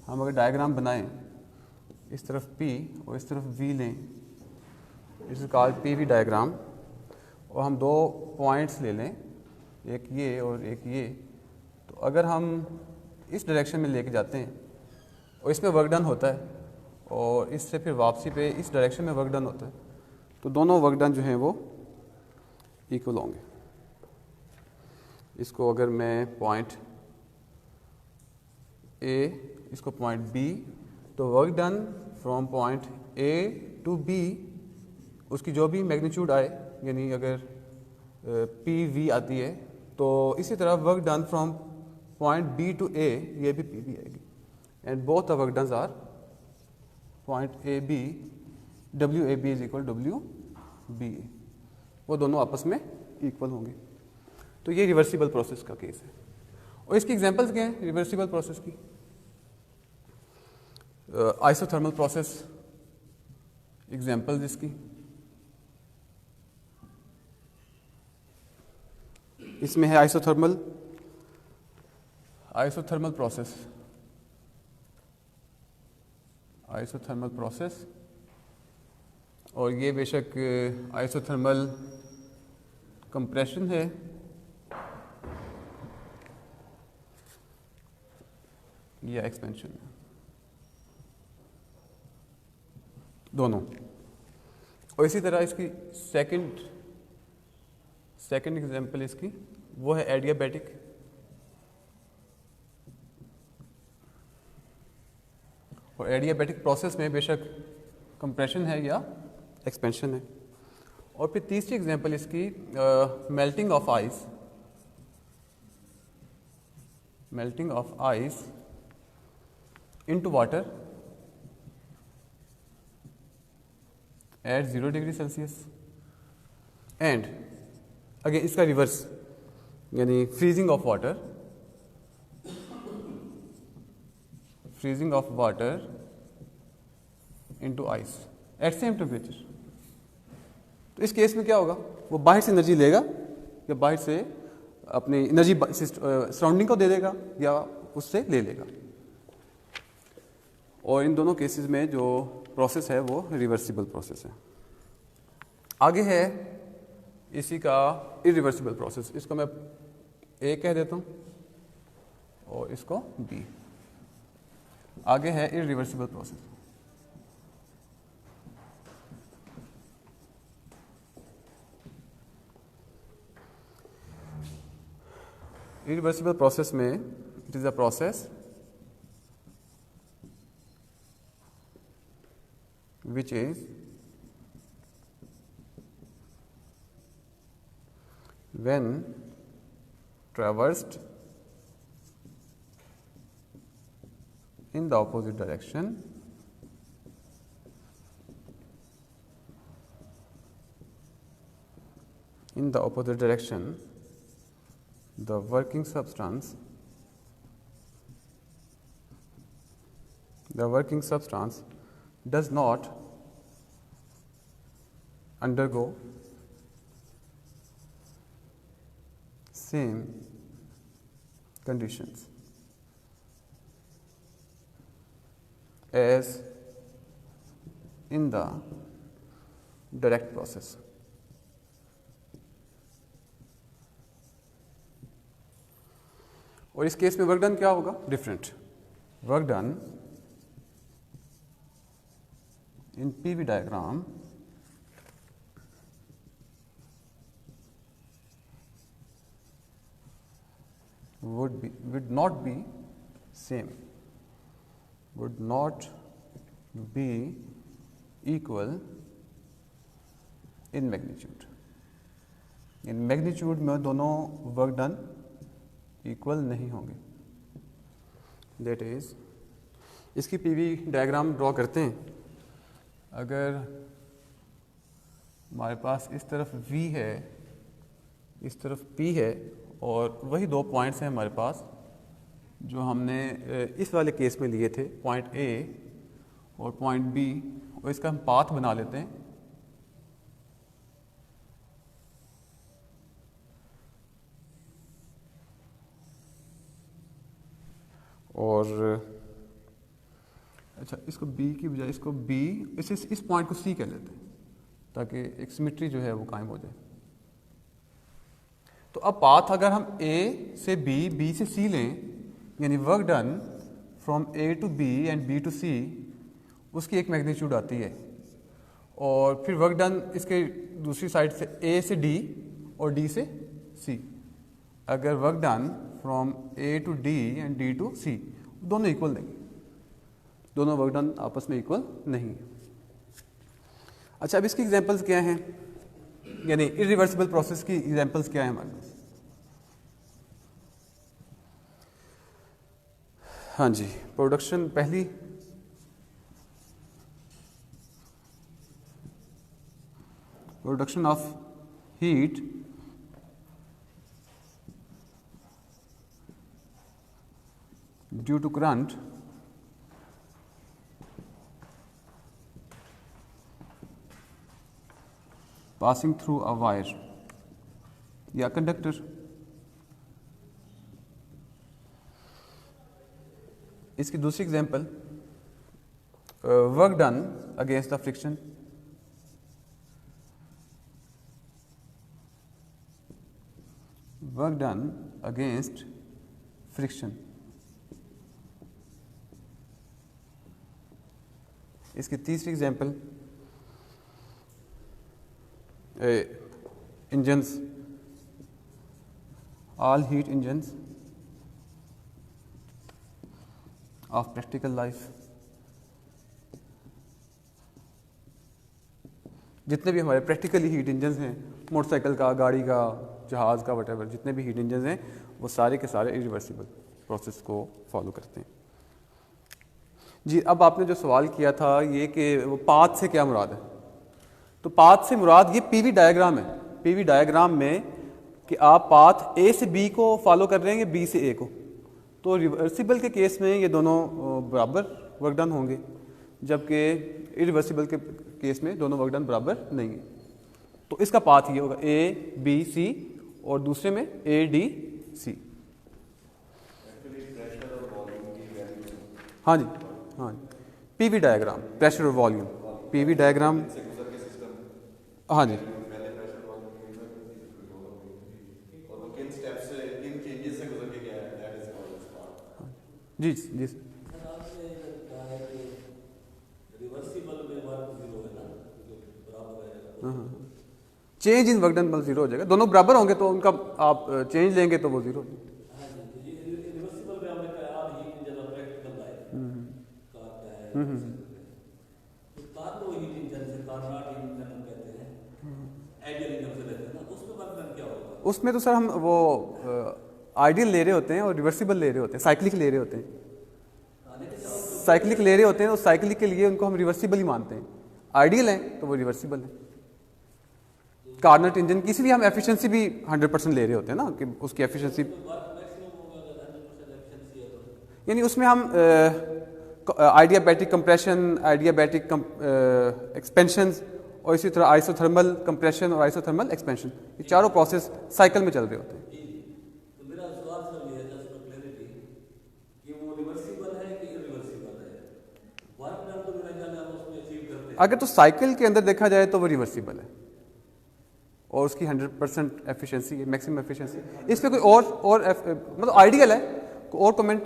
हम अगर डायग्राम बनाएं, इस तरफ P और इस तरफ V लें, इस कॉल्ड PV डायग्राम, और हम दो पॉइंट्स ले लें, एक ये और एक ये, तो अगर हम इस डायरेक्शन में लेके जाते हैं और इसमें वर्क डन होता है और इससे फिर वापसी पे इस डायरेक्शन में वर्क डन होता है, तो दोनों वर्क डन जो हैं वो इक्वल होंगे। इसको अगर मैं पॉइंट A, इसको पॉइंट B, तो work done from point A to B, उसकी जो भी मैग्नीट्यूड आए, यानी अगर PV आती है तो इसी तरह work done from point B to A, ये भी PV आएगी। And both the work dones are point AB, WAB is equal WBA, वो दोनों आपस में इक्वल होंगे। तो ये रिवर्सिबल प्रोसेस का केस है। और इसकी एग्जांपल्स क्या हैं रिवर्सिबल प्रोसेस की? आइसोथर्मल प्रोसेस एग्जांपल्स इसकी, इसमें है आइसोथर्मल प्रोसेस, और ये बेशक आइसोथर्मल कंप्रेशन है, या एक्सपेंशन है, दोनों। और इसी तरह इसकी सेकंड एग्जांपल इसकी वो है एडियाबैटिक। और एडियाबैटिक प्रोसेस में बेशक कंप्रेशन है या एक्सपेंशन है। और फिर तीसरी एग्जांपल इसकी melting of ice into water at 0 degree Celsius, and again इसका रिवर्स, यानी freezing of water into ice eight same temperature. तो इस केस में क्या होगा, वो बाहर से एनर्जी लेगा या बाहर से अपनी एनर्जी सराउंडिंग को दे देगा या उससे ले लेगा। और इन दोनों केसेस में जो प्रोसेस है वो रिवर्सिबल प्रोसेस है। आगे है इसी का इरिवर्सिबल प्रोसेस, इसको मैं A कह देता हूँ और इसको B। आगे है इरिवर्सिबल प्रोसेस। इरिवर्सिबल प्रोसेस में it is a process which is when traversed in the opposite direction the working substance does not undergo same conditions as in the direct process. और इस केस में work done क्या होगा? Different. Work done in PV diagram would not be equal in magnitude. In magnitude में दोनों work done equal नहीं होंगे. That is, इसकी पीवी डायग्राम ड्रॉ करते हैं. अगर हमारे पास इस तरफ V है, इस तरफ P है, और वही दो पॉइंट्स हैं हमारे पास जो हमने इस वाले केस में लिए थे, पॉइंट A और पॉइंट B, और इसका हम पाथ बना लेते हैं. और अच्छा, इसको B की बजाय इसको B, इस पॉइंट को C कह लेते हैं ताकि एक सिमेट्री जो है वो कायम हो जाए. तो अब पाथ अगर हम A से B, B से C लें, यानी work done from A to B and B to C, उसकी एक मैग्नीट्यूड आती है. और फिर वर्क डन इसके दूसरी साइड से A से D और D से C. अगर work done from A to D and D to C, दोनों इक्वल देंगे. दोनों वर्क डन आपस में इक्वल नहीं है. अच्छा, अब इसकी एग्जांपल्स क्या हैं, यानी इरिवर्सिबल प्रोसेस की एग्जांपल्स क्या हैं हमारे पास? हाँ जी, प्रोडक्शन पहली, production of heat due to current passing through a wire या कंडक्टर. इसकी दूसरी example, work done against the friction. Work done against friction. इसकी तीसरी example, engines, all heat engines of practical life. जितने भी हमारे प्रैक्टिकली हीट इंजन्स हैं, motorcycle का, गाड़ी का, जहाज़ का, वटेवर, जितने भी हीट इंजन्स हैं, वो सारे के सारे इरिवर्सिबल प्रोसेस को फॉलो करते हैं. जी, अब आपने जो सवाल किया था ये कि वो पाथ से क्या मुराद है, तो पाथ से मुराद ये पीवी डायग्राम है. पीवी डायग्राम में कि आप पाथ ए से बी को फॉलो कर रहे हैं, बी से ए को, तो रिवर्सिबल के केस में ये दोनों बराबर वर्क डन होंगे, जबकि इरिवर्सिबल के केस में दोनों वर्क डन बराबर नहीं है. तो इसका पाथ ये होगा ए बी सी, और दूसरे में ए डी सी. हाँ जी, हाँ जी, पीवी डायग्राम, प्रेशर और वॉल्यूम, पीवी डायग्राम. हाँ जी, जी जी. चेंज इन वर्क डन बल जीरो हो जाएगा. दोनों बराबर होंगे तो उनका आप चेंज लेंगे तो वो जीरो हो जाएगा. उसमें तो सर हम वो आइडियल ले रहे होते हैं और रिवर्सिबल ले रहे होते हैं, साइक्लिक ले रहे होते हैं. साइक्लिक ले रहे होते हैं तो साइक्लिक के लिए उनको हम रिवर्सिबल ही मानते हैं, आइडियल हैं तो वो रिवर्सिबल है। कार्नट इंजन की इसलिए हम एफिशिएंसी भी 100% ले रहे होते हैं ना, कि उसकी एफिशिएंसी यानी उसमें हम आइडियाबैटिक कंप्रेशन, आइडियाबैटिक एक्सपेंशन और इसी तरह आइसोथर्मल कंप्रेशन और आइसोथर्मल एक्सपेंशन, ये चारों प्रोसेस साइकिल में चल रहे होते हैं। तो मेरा सवाल सर ये है, जस्ट फॉर क्लैरिटी, कि वो रिवर्सिबल है कि इरिवर्सिबल है? वर्क डन तो मेरा ख्याल है हम उसमें अचीव करते हैं। अगर तो साइकिल के अंदर देखा जाए तो वो रिवर्सिबल है और उसकी 100% एफिशिएंसी है, मैक्सिमम एफिशिएंसी। इस पर कोई और मतलब आइडियल है, कोई और कमेंट?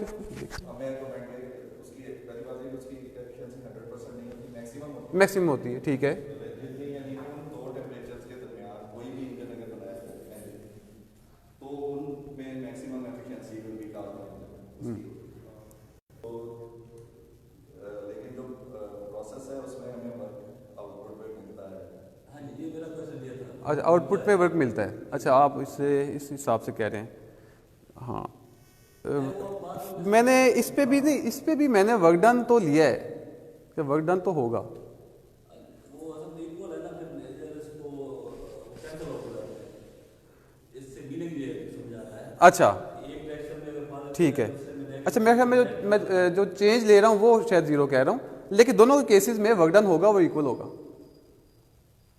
मैक्सिमम होती है, ठीक है। अच्छा, आउटपुट पे वर्क मिलता है। अच्छा, आप इससे इस हिसाब से कह रहे हैं। हाँ, मैंने इस पे भी नहीं, इस पे भी मैंने वर्क डन तो लिया है कि वर्क डन तो होगा। वो असल में इक्वल है ना, फिर इसको कैंसिल हो जाता है, इससे मीनिंग ये समझाता है। अच्छा, एक डायरेक्शन में अगर फॉलो ठीक है। अच्छा, मेरे ख्याल में मैं जो चेंज ले रहा हूँ वो शायद जीरो कह रहा हूँ, लेकिन दोनों के केसेस में वर्क डन होगा और इक्वल होगा,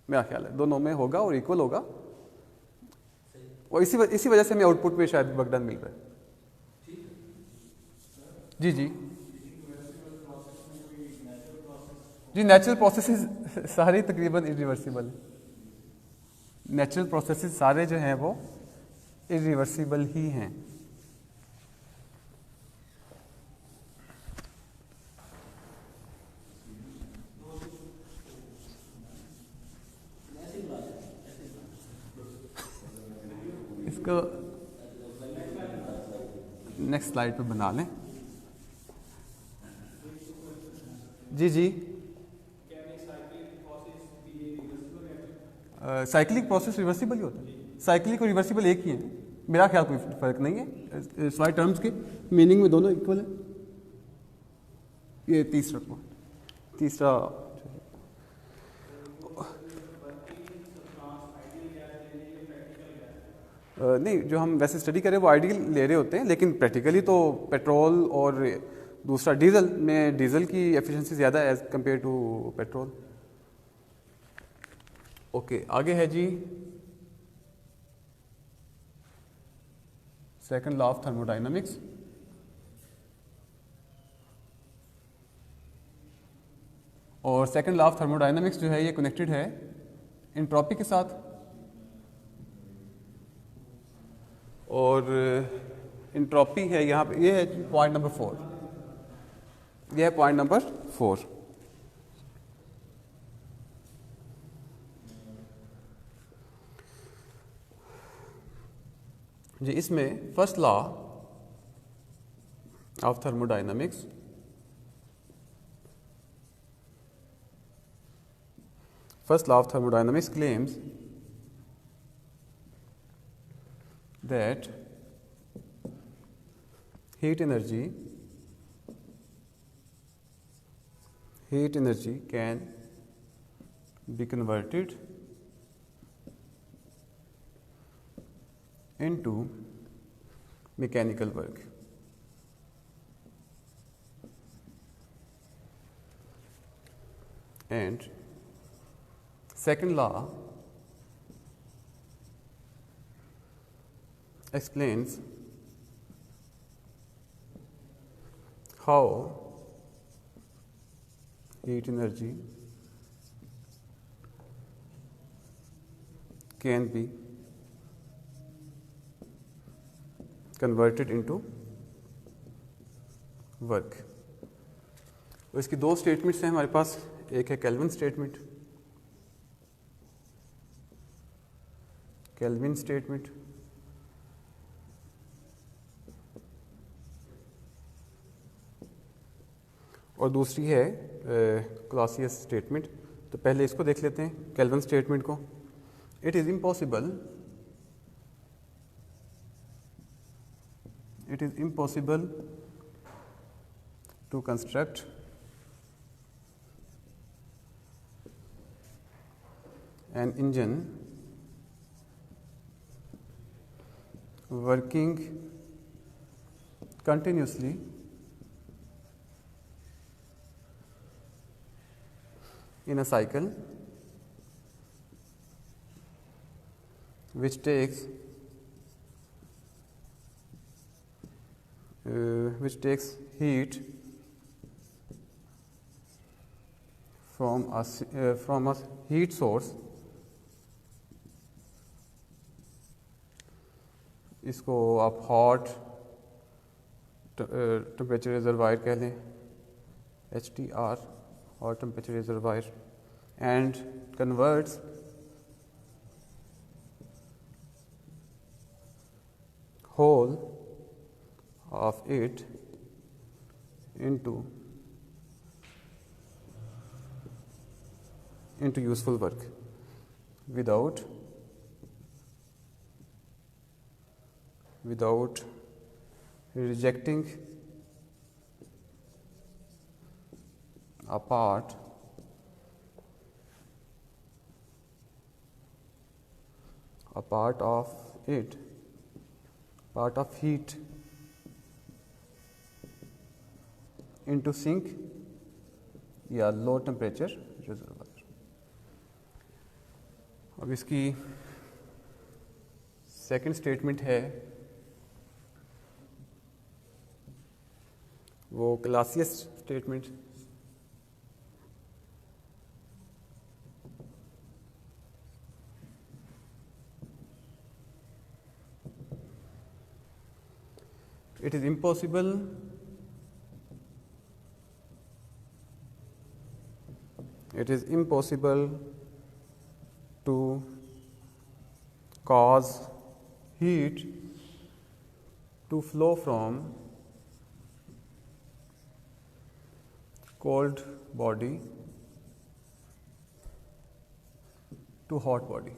मेरा ख्याल है दोनों में होगा और इक्वल होगा, और इसी वजह से हमें आउटपुट में शायद वर्क डन मिल रहा है। जी जी जी, नेचुरल प्रोसेसेस सारे तकरीबन इरिवर्सिबल हैं। नेचुरल प्रोसेसेस सारे जो हैं वो इरिवर्सिबल ही हैं। इसको नेक्स्ट स्लाइड पे बना लें। जी जी, साइक्लिक प्रोसेस रिवर्सिबल ही होता है। साइक्लिक और रिवर्सिबल एक ही है, मेरा ख्याल कोई फर्क नहीं है। सॉरी, टर्म्स के मीनिंग में दोनों इक्वल है। ये तीसरा नहीं, जो हम वैसे स्टडी करें वो आइडियल ले रहे होते हैं, लेकिन प्रैक्टिकली तो पेट्रोल और दूसरा डीजल में डीजल की एफिशिएंसी ज़्यादा है as compared to petrol. Okay, आगे है जी सेकंड लॉ ऑफ थर्मोडायनामिक्स। और सेकंड लॉ ऑफ थर्मोडायनामिक्स जो है ये कनेक्टेड है एंट्रोपी के साथ, और एंट्रोपी है यहाँ पे, ये है पॉइंट नंबर 4, ये है पॉइंट नंबर 4। जी, इसमें first law of thermodynamics claims that heat energy can be converted into mechanical work. And second law explains how heat energy can be converted into work। और इसकी दो स्टेटमेंट्स हैं हमारे पास, एक है केल्विन स्टेटमेंट, और दूसरी है क्लासियस स्टेटमेंट। तो पहले इसको देख लेते हैं, केल्विन स्टेटमेंट को। It is impossible to construct an engine working continuously in a cycle which takes heat from a heat source. इसको आप हॉट टेम्परेचर रिजर्वायर कह लें, HTR, hot temperature reservoir, and converts whole of it into useful work without rejecting a part of heat into sink या low temperature reservoir. अब इसकी second statement है वो Clausius statement. It is impossible to cause heat to flow from cold body to hot body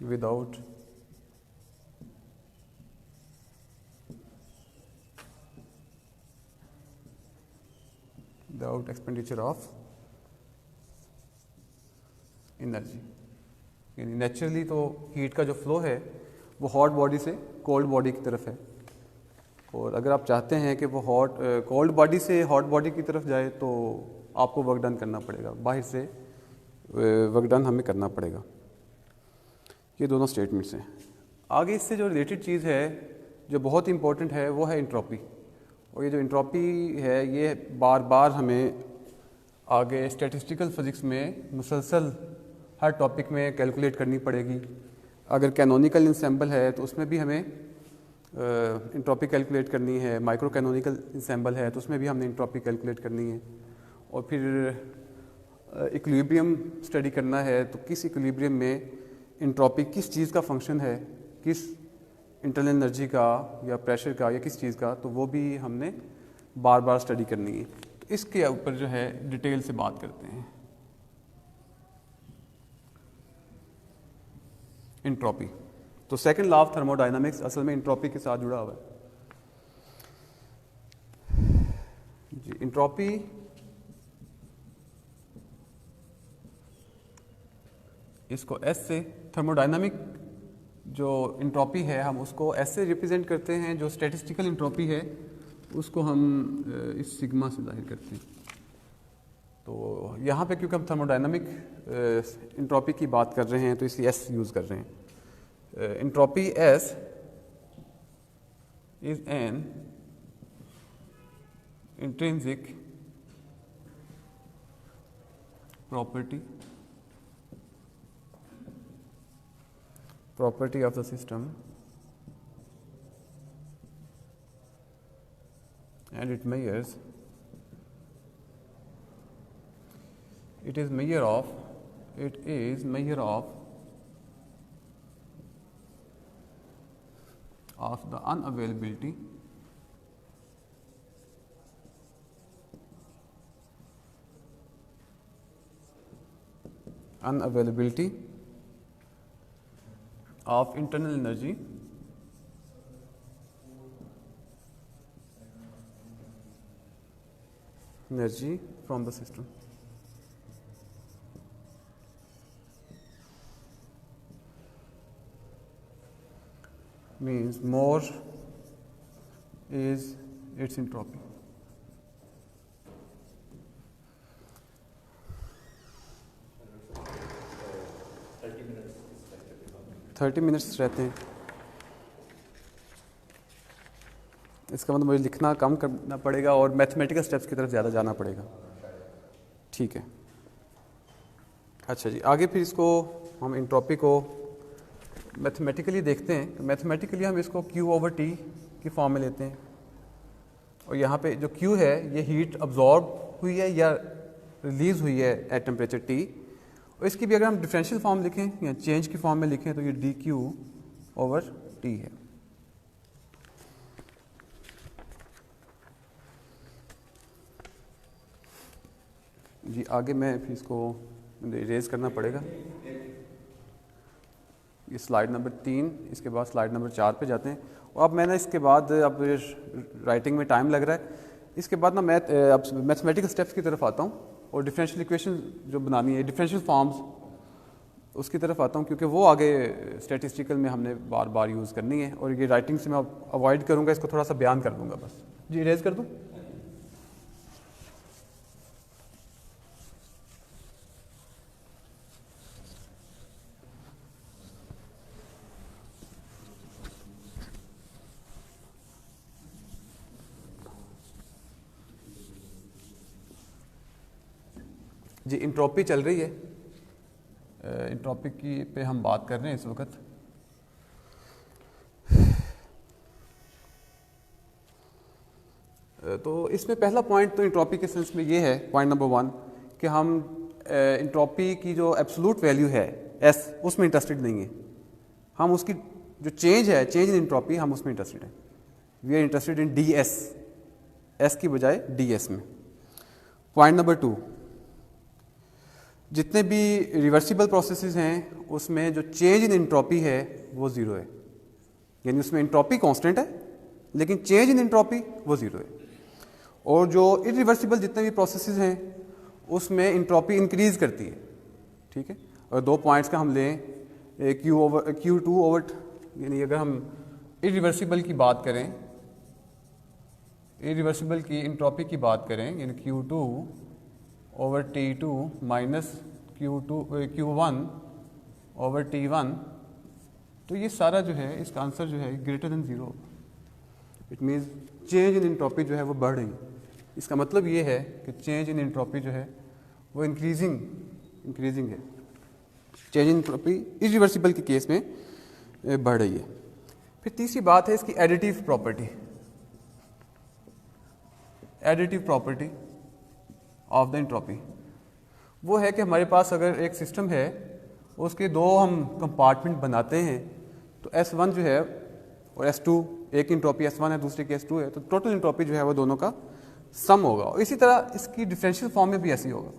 without expenditure of energy. यानी naturally तो heat का जो flow है वो हॉट बॉडी से कोल्ड बॉडी की तरफ है, और अगर आप चाहते हैं कि वो कोल्ड बॉडी से हॉट बॉडी की तरफ जाए तो आपको वर्क डन करना पड़ेगा, बाहर से वर्क डन हमें करना पड़ेगा। ये दोनों स्टेटमेंट्स हैं। आगे इससे जो रिलेटेड चीज़ है जो बहुत इंपॉर्टेंट है वो है इंट्रोपी, और ये जो इंट्रोपी है ये बार बार हमें आगे स्टैटिस्टिकल फिज़िक्स में मुसलसल हर टॉपिक में कैलकुलेट करनी पड़ेगी। अगर कैनोनिकल इंसेंबल है तो उसमें भी हमें इंट्रोपी कैलकुलेट करनी है, माइक्रो कैनोनिकल इंसेंबल है तो उसमें भी हमने इंट्रोपी कैलकुलेट करनी है, और फिर इक्विलिब्रियम स्टडी करना है तो किस इक्विलिब्रियम में इंट्रोपी किस चीज़ का फंक्शन है, किस इंटरनल एनर्जी का या प्रेशर का या किस चीज़ का, तो वो भी हमने बार बार स्टडी करनी है। तो इसके ऊपर जो है डिटेल से बात करते हैं। इंट्रोपी, तो सेकंड लॉ ऑफ थर्मोडायनामिक्स असल में इंट्रोपी के साथ जुड़ा हुआ है जी। इंट्रोपी इसको एस से, थर्मोडायनामिक जो इंट्रोपी है हम उसको एस से रिप्रेजेंट करते हैं, जो स्टैटिस्टिकल इंट्रोपी है उसको हम इस सिग्मा से जाहिर करते हैं। तो यहाँ पे क्योंकि हम थर्मोडायनामिक इंट्रोपी की बात कर रहे हैं तो इसलिए एस यूज़ कर रहे हैं। Entropy S is an intrinsic property of the system, and it is measure of the unavailability of internal energy energy from the system. Means more is its entropy. Thirty minutes रहते हैं। इसका मतलब मुझे लिखना कम करना पड़ेगा और मैथमेटिकल स्टेप्स की तरफ ज़्यादा जाना पड़ेगा। ठीक है, अच्छा जी, आगे फिर इसको हम इंट्रोपी को मैथमेटिकली देखते हैं। मैथमेटिकली हम इसको Q/T की फॉर्म में लेते हैं और यहाँ पे जो Q है ये हीट अब्जॉर्ब हुई है या रिलीज़ हुई है एट टेम्परेचर T, और इसकी भी अगर हम डिफरेंशियल फॉर्म लिखें या चेंज की फॉर्म में लिखें तो ये dQ/T है। जी आगे मैं फिर इसको इरेज करना पड़ेगा। ये स्लाइड नंबर 3, इसके बाद स्लाइड नंबर 4 पे जाते हैं। और अब मैंने इसके बाद अब राइटिंग में टाइम लग रहा है, इसके बाद ना अब मैथमेटिकल स्टेप्स की तरफ आता हूँ और डिफरेंशियल इक्वेशन जो बनानी है, डिफरेंशियल फॉर्म्स, उसकी तरफ आता हूँ, क्योंकि वो आगे स्टैटिस्टिकल में हमने बार बार यूज़ करनी है और ये राइटिंग से मैं अवॉइड करूँगा, इसको थोड़ा सा बयान कर दूँगा बस। जी इरेज कर दूँ। जी इंट्रोपी चल रही है, इंट्रोपी की पे हम बात कर रहे हैं इस वक्त। तो इसमें पहला पॉइंट तो इंट्रोपी के सेंस में ये है, पॉइंट नंबर 1, कि हम इंट्रोपी की जो एब्सोल्यूट वैल्यू है S, उसमें इंटरेस्टेड नहीं है। हम उसकी जो चेंज है, चेंज इन इंट्रोपी, हम उसमें इंटरेस्टेड हैं। We are interested in DS, S की बजाय DS में। पॉइंट नंबर 2, जितने भी रिवर्सिबल प्रोसेसेस हैं उसमें जो चेंज इन इंट्रोपी है वो ज़ीरो है, यानी उसमें इंट्रोपी कांस्टेंट है लेकिन चेंज इन इंट्रोपी वो ज़ीरो है। और जो इरिवर्सिबल जितने भी प्रोसेसेस हैं उसमें इंट्रोपी इंक्रीज़ करती है। ठीक है, और 2 पॉइंट्स का हम लें, Q2 यानी अगर हम इरिवर्सिबल की बात करें, इरिवर्सिबल की इंट्रोपी की बात करें, यानी Q2/T2 माइनस Q1/T1, तो ये सारा जो है इसका आंसर जो है greater than 0। It means change in entropy जो है वो बढ़ रही। इसका मतलब ये है कि चेंज इन इंट्रोपी जो है वो इंक्रीजिंग है। चेंज इन इंट्रोपी इरिवर्सिबल के केस में बढ़ रही है। फिर तीसरी बात है इसकी additive property. Additive property of the entropy वो है कि हमारे पास अगर एक सिस्टम है, उसके 2 हम कंपार्टमेंट बनाते हैं, तो S1 जो है और S2, एक इंट्रोपी S1 है दूसरे की S2 है, तो टोटल इंट्रोपी जो है वो दोनों का सम होगा। और इसी तरह इसकी डिफरेंशियल फॉर्म में भी ऐसे ही होगा,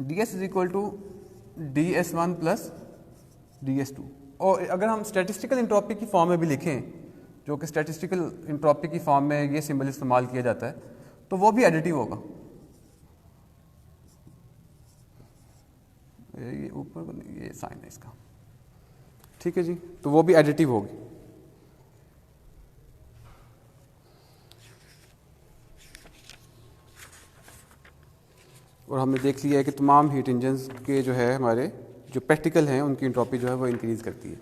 DS = DS1 + DS2। और अगर हम स्टैटिस्टिकल इंट्रोपी की फॉर्म में भी लिखें, जो कि स्टैटिस्टिकल इंट्रोपी की फॉर्म में ये सिंबल इस्तेमाल किया जाता है, तो वो भी एडिटिव होगा। ये ऊपर ये साइन है इसका, ठीक है जी, तो वो भी एडिटिव होगी। और हमने देख लिया है कि तमाम हीट इंजन्स के जो है हमारे जो प्रैक्टिकल हैं उनकी इंट्रोपी जो है वो इंक्रीज करती है।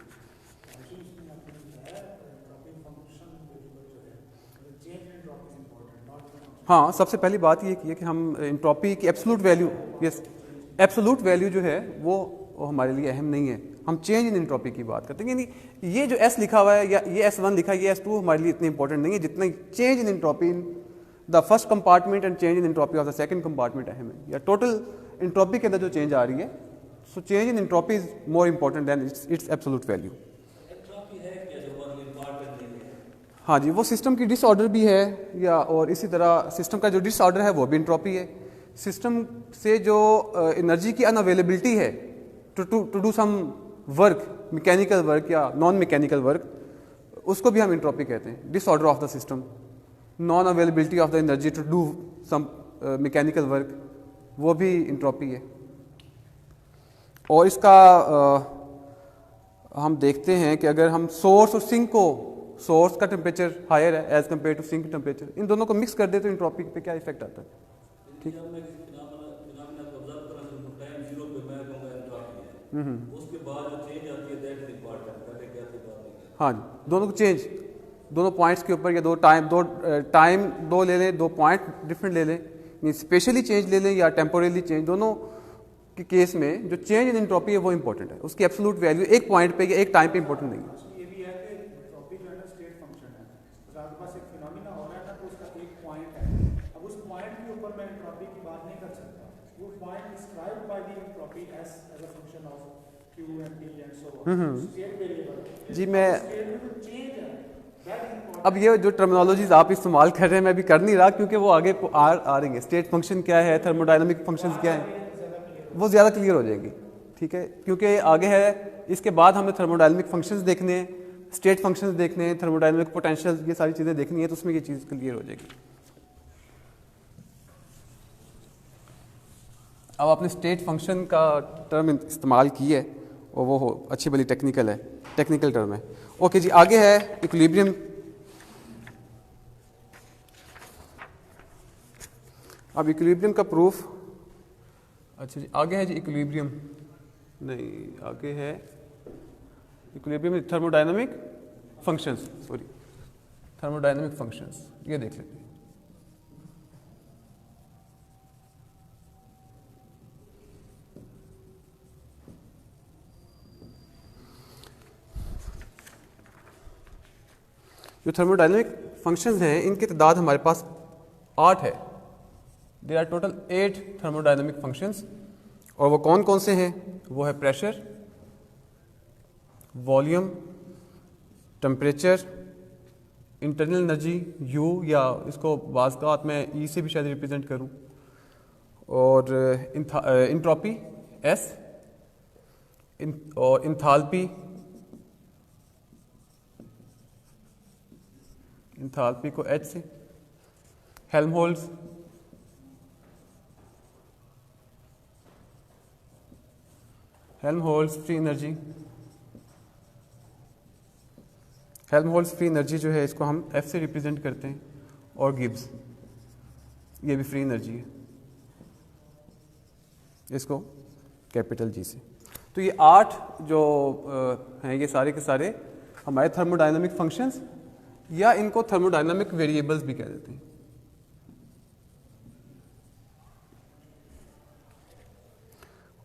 हाँ, सबसे पहली बात ये की है कि हम इंट्रोपी की absolute value, yes, absolute value जो है वो हमारे लिए अहम नहीं है। हम चेंज इन इंट्रोपी की बात करते हैं, यानी ये जो S लिखा हुआ है या ये S1 लिखा है, ये S2 हमारे लिए इतनी इंपॉर्टेंट नहीं है जितना change in entropy in the first compartment and change in entropy of the second compartment अहम है, या टोटल इंट्रोपी के अंदर जो चेंज आ रही है। So change in entropy is more important than its absolute value. हाँ जी, वो सिस्टम की डिसऑर्डर भी है, या और इसी तरह सिस्टम का जो डिसऑर्डर है वो भी इंट्रोपी है। सिस्टम से जो एनर्जी की अनअवेलेबिलिटी है to do some work, mechanical work or non mechanical work, उसको भी हम इंट्रोपी कहते हैं। Disorder of the system, non availability of the energy to do some mechanical work, वो भी इंट्रोपी है। और इसका हम देखते हैं कि अगर हम सोर्स और सिंक को, सोर्स का टेम्परेचर हायर है as compare to sink temperature, इन दोनों को मिक्स कर दे तो इंट्रोपी पे क्या इफेक्ट आता है। ठीक। जब मैं किसी फिनोमेना को ऑब्जर्व कर रहा हूं, टाइम जीरो पे मैं कहूंगा एंट्रोपी है, उसके बाद जो चेंज आती है दैट इज इंपॉर्टेंट, पहले क्या थी बात है। हाँ जी, दोनों को चेंज, दोनों पॉइंट्स के ऊपर या दो टाइम दो ले लें, दो पॉइंट डिफरेंट ले लें, स्पेशली चेंज ले लें या टेम्पोरली चेंज, दोनों के केस में जो चेंज इन एंट्रोपी है वो इंपॉर्टेंट है। उसकी एब्सोल्यूट वैल्यू एक पॉइंट पे या एक टाइम पे इंपॉर्टेंट नहीं है। ये भी है कि एंट्रोपी जो है ना स्टेट फंक्शन है, तो आपके पास एक फिनोमेना हो रहा है ना, तो उसका एक पॉइंट है, अब उस पॉइंट के ऊपर मैं एंट्रोपी की बात नहीं कर सकता, वो point described by the entropy as a function of Q and D and so on, state variable. जी, मैं स्टेट में जो चेंज है दैट इज इंपॉर्टेंट। अब ये जो टर्मिनोलॉजीज आप इस्तेमाल कर रहे हैं मैं भी कर नहीं रहा, क्योंकि वो आगे आ रही हैं। स्टेट फंक्शन क्या है, थर्मोडायनामिक फंक्शंस क्या है, वो ज़्यादा क्लियर हो जाएंगी। ठीक है, क्योंकि आगे है, इसके बाद हमने थर्मोडायनामिक फंक्शंस देखने हैं, स्टेट फंक्शंस देखने हैं, थर्मोडायनामिक पोटेंशियल, ये सारी चीज़ें देखनी है, तो उसमें ये चीज़ क्लियर हो जाएगी। अब आपने स्टेट फंक्शन का टर्म इस्तेमाल की है और वो अच्छी भली टेक्निकल है, टेक्निकल टर्म है। ओके जी, आगे है इक्विलिब्रियम। अब इक्विलिब्रियम का प्रूफ, अच्छा जी, आगे है जी इक्विलिब्रियम, नहीं आगे है equilibrium thermodynamic functions, sorry thermodynamic functions, ये देख लेते हैं। जो थर्मोडायनामिक फंक्शंस हैं इनकी तादाद हमारे पास 8 है। There are total 8 thermodynamic functions, और वो कौन कौन से हैं? वो है pressure, volume, temperature, internal energy U, या इसको वाज़गात में E से भी शायद रिप्रेजेंट करूं, और इंट्रोपी S, और इंथाल्पी, इंथाल्पी को H से, Helmholtz, Helmholtz free energy, Helmholtz free energy जो है इसको हम F से रिप्रेजेंट करते हैं, और गिब्स, ये भी फ्री एनर्जी है, इसको कैपिटल G से। तो ये 8 जो हैं ये सारे के सारे हमारे थर्मोडायनामिक फंक्शंस, या इनको थर्मोडायनामिक वेरिएबल्स भी कह देते हैं।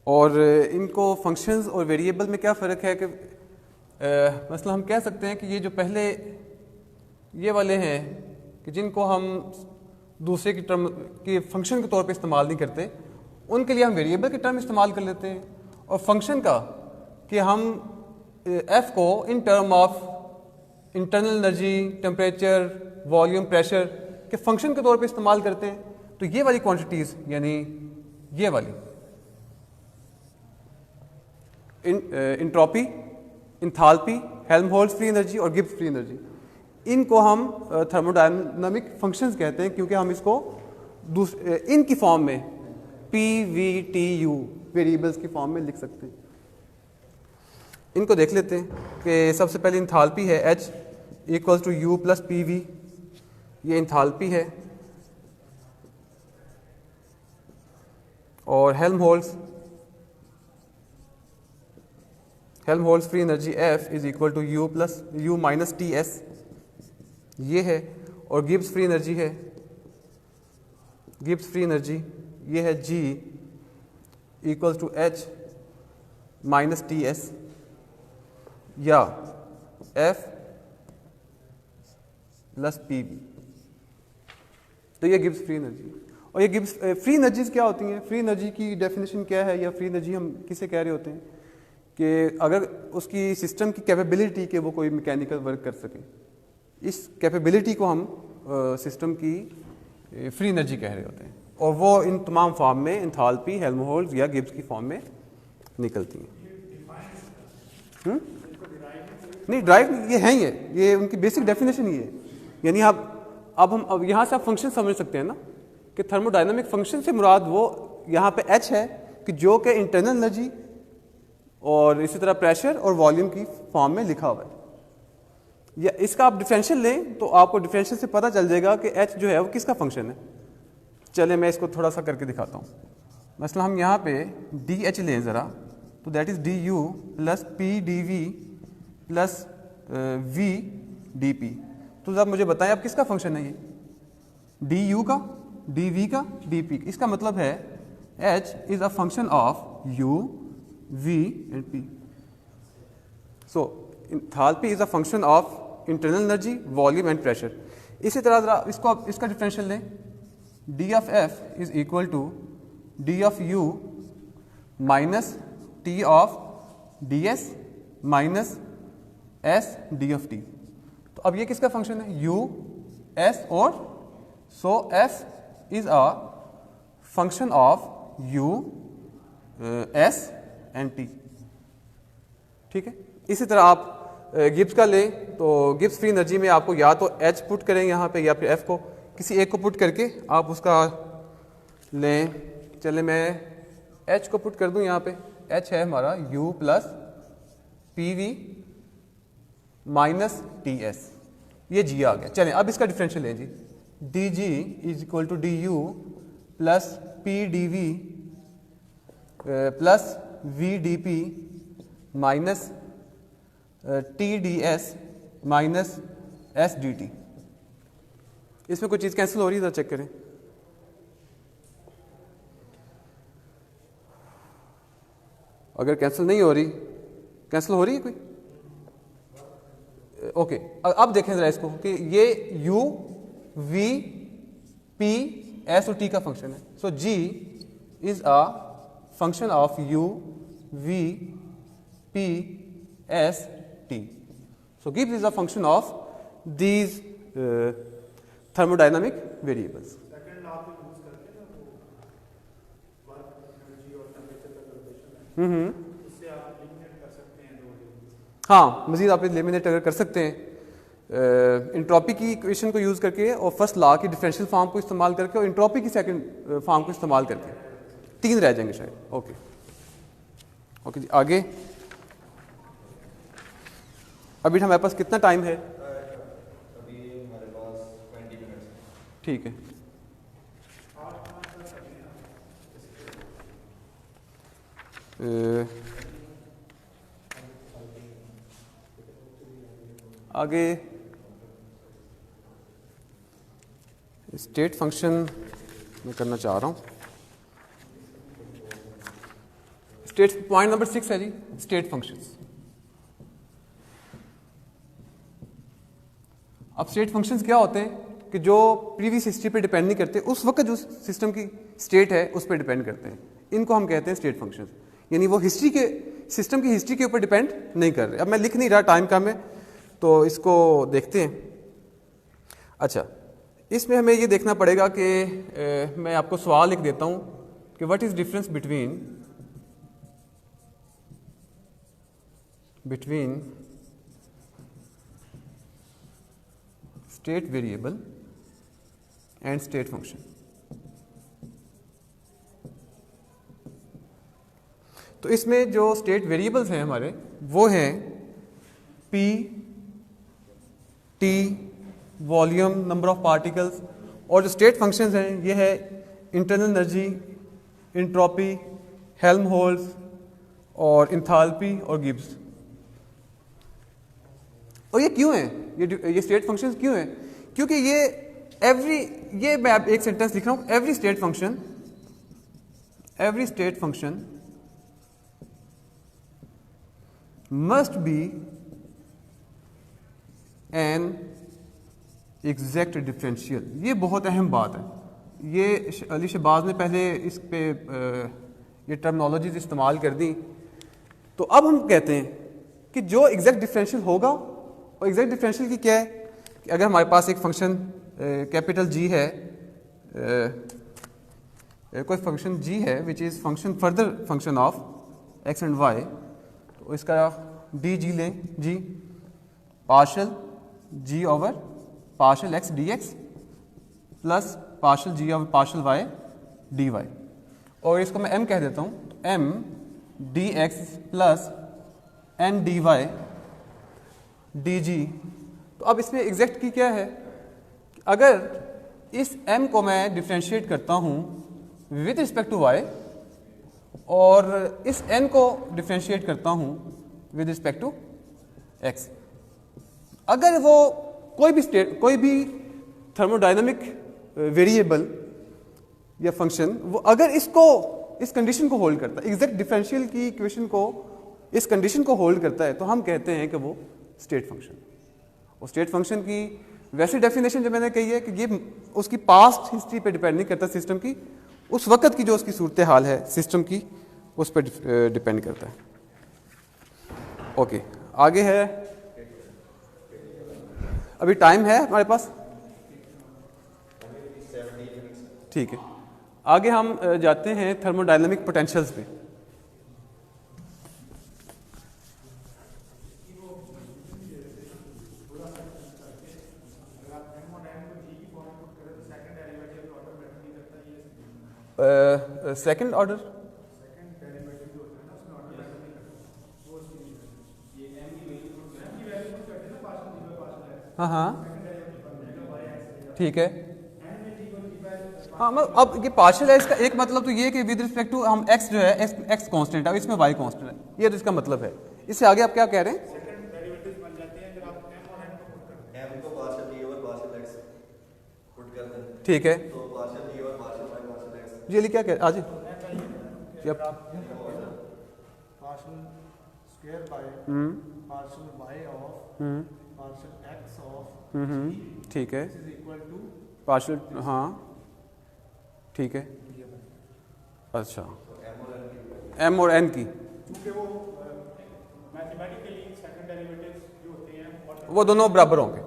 और इनको फंक्शंस और वेरिएबल में क्या फ़र्क है कि मसला हम कह सकते हैं कि ये जो पहले ये वाले हैं कि जिनको हम दूसरे की टर्म के फंक्शन के तौर पे इस्तेमाल नहीं करते, उनके लिए हम वेरिएबल की टर्म इस्तेमाल कर लेते हैं, और फंक्शन का कि हम f को in term of internal energy, temperature, volume, pressure के फंक्शन के तौर पे इस्तेमाल करते हैं। तो ये वाली क्वांटिटीज़, यानी ये वाली entropy, enthalpy, Helmholtz free energy और गिब्स फ्री एनर्जी, इनको हम थर्मोडायनामिक फंक्शंस कहते हैं, क्योंकि हम इसको इनकी फॉर्म में PVTU वेरिएबल्स की फॉर्म में लिख सकते हैं। इनको देख लेते हैं कि सबसे पहले इंथाल्पी है H equals to U plus PV, ये इंथाल्पी है, और Helmholtz free energy F is equal to U minus TS, ये है, और गिब्स फ्री एनर्जी है, गिब्स फ्री एनर्जी ये है G equals to H minus TS, या F प्लस PV। तो ये गिब्स फ्री एनर्जी, और ये गिब्स फ्री एनर्जीज क्या होती हैं? फ्री एनर्जी की डेफिनेशन क्या है, या फ्री एनर्जी हम किसे कह रहे होते हैं? कि अगर उसकी सिस्टम की कैपेबिलिटी कि वो कोई मैकेनिकल वर्क कर सके, इस कैपेबिलिटी को हम सिस्टम की फ्री एनर्जी कह रहे होते हैं, और वो इन तमाम फॉर्म में इंथाल्पी, हेल्महोल्ट्ज़ या गिब्स की फॉर्म में निकलती हैं। नहीं, ड्राइव ये हैं, ये उनकी बेसिक डेफिनेशन ही है। यानी अब हम यहाँ से आप फंक्शन समझ सकते हैं ना कि थर्मोडायनामिक फंक्शन से मुराद वो यहाँ पे H है कि जो कि इंटरनल एनर्जी और इसी तरह प्रेशर और वॉल्यूम की फॉर्म में लिखा हुआ है। या इसका आप डिफरेंशियल लें तो आपको डिफरेंशियल से पता चल जाएगा कि H जो है वो किसका फंक्शन है। चले मैं इसको थोड़ा सा करके दिखाता हूँ। मसला हम यहाँ पे DH लें ज़रा, तो that is DU plus PdV plus VdP। तो जब मुझे बताएं अब किसका फंक्शन है ये, DU का, DV का, DP। इसका मतलब है H is a function of U, V and P। So enthalpy is a function of internal energy, volume and pressure. इसी तरह ज़रा इसको आप इसका डिफरेंशियल लें, D of F is equal to D of U minus T of DS minus S D of T। तो अब ये किसका फंक्शन है, U, S और सो F is a function of U, S and T। ठीक है। इसी तरह आप गिब्स का लें तो गिब्स फ्री एनर्जी में आपको या तो H पुट करें यहाँ पे या फिर F को, किसी एक को पुट करके आप उसका लें। चले मैं H को पुट कर दूं यहाँ पे, H है हमारा U plus PV minus TS, ये G आ गया। चलें अब इसका डिफरेंशियल लें जी, DG is equal to DU plus PdV plus VdP minus TdS minus SDT। इसमें कोई चीज़ कैंसिल हो रही है, चेक करें। अगर कैंसिल नहीं हो रही, कैंसिल हो रही है कोई, ओके। अब देखें ज़रा इसको कि ये U, V, P, S और T का फंक्शन है। सो G is a function of U, V, P, S, T। So Gibbs is a function of these thermodynamic variables. Second law को यूज करके ना वो वर्क एनर्जी और टेम्परेचर का calculation है, उससे आप एलिमिनेट कर सकते हैं दो वेरिएबल्स। हाँ, मजीद आप एलिमिनेट अगर कर सकते हैं इंट्रॉपी की इक्वेशन को यूज़ करके और फर्स्ट लॉ की डिफरेंशियल फॉर्म को इस्तेमाल करके और इंट्रॉपी की सेकंड फॉर्म को इस्तेमाल करके, तीन रह जाएंगे शायद। ओके ओके जी, आगे। अभी हमारे पास कितना टाइम है? अभी हमारे पास 20 मिनट्स। ठीक है। आगे स्टेट फंक्शन मैं करना चाह रहा हूँ। स्टेट पॉइंट नंबर 6 है जी, स्टेट फंक्शंस। अब स्टेट फंक्शंस क्या होते हैं कि जो प्रीवियस हिस्ट्री पे डिपेंड नहीं करते, उस वक्त जो सिस्टम की स्टेट है उस पर डिपेंड करते हैं। इनको हम कहते हैं स्टेट फंक्शंस, यानी वो हिस्ट्री के, सिस्टम की हिस्ट्री के ऊपर डिपेंड नहीं कर रहे। अब मैं लिख नहीं रहा, टाइम कम है, तो इसको देखते हैं। अच्छा, इसमें हमें ये देखना पड़ेगा कि मैं आपको सवाल लिख देता हूँ कि what is difference between state variable and state function. तो इसमें जो स्टेट वेरिएबल्स हैं हमारे वो हैं P, T, volume, number of particles, और जो स्टेट फंक्शंस हैं ये है इंटरनल एनर्जी, इंट्रॉपी, हेल्महोल्ट्ज़ और इंथैल्पी और गिब्स। और ये क्यों है, ये स्टेट फंक्शंस क्यों है? क्योंकि ये मैं एक सेंटेंस लिख रहा हूं, every state function must be an exact differential. ये बहुत अहम बात है। ये अली शहबाज ने पहले इस पे ये टर्मिनोलॉजीज इस्तेमाल कर दी। तो अब हम कहते हैं कि जो एग्जैक्ट डिफरेंशियल होगा, और एग्जैक्ट डिफरेंशियल की क्या है कि अगर हमारे पास एक फंक्शन कैपिटल G है, कोई फंक्शन G है which is function further function of x and y, तो इसका dg लें, G partial G over partial x dx plus partial z और पार्शल वाई डी वाई, और इसको मैं m कह देता हूँ, तो m D X plus n D Y D G. तो अब इसमें एग्जैक्ट की क्या है, अगर इस m को मैं डिफ्रेंशिएट करता हूँ विद रिस्पेक्ट टू y और इस n को डिफ्रेंशिएट करता हूँ विद रिस्पेक्ट टू x, अगर वो कोई भी थर्मोडायनामिक वेरिएबल या फंक्शन वो अगर इस कंडीशन को होल्ड करता है, एग्जैक्ट डिफरेंशियल की इक्वेशन को इस कंडीशन को होल्ड करता है, तो हम कहते हैं कि वो स्टेट फंक्शन। और स्टेट फंक्शन की वैसी डेफिनेशन जो मैंने कही है कि ये उसकी पास्ट हिस्ट्री पे डिपेंड नहीं करता सिस्टम की, उस वक्त की जो उसकी सूरत हाल है सिस्टम की उस पर डिपेंड करता है। ओके, आगे है, अभी टाइम है हमारे पास, ठीक है। आगे हम जाते हैं थर्मोडायनामिक पोटेंशियल्स पे। सेकंड ऑर्डर हाँ हाँ ठीक है। हाँ मतलब अब ये पार्शियल है, इसका एक मतलब तो ये कि विद रिस्पेक्ट टू हम x जो है x कांस्टेंट है, इसमें y कांस्टेंट है, ये तो इसका मतलब है। इससे आगे आप क्या कह रहे हैं, m को partial d over partial x put कर दें, ठीक है। तो partial d over partial y partial x जी क्या कह आज partial square by partial y of partial x of ठीक है, is equal to पार्शियल, हाँ ठीक है, अच्छा m और n की क्योंकि वो मैथमेटिकली सेकंड डेरिवेटिव्स जो होते हैं वो दोनों बराबर होंगे,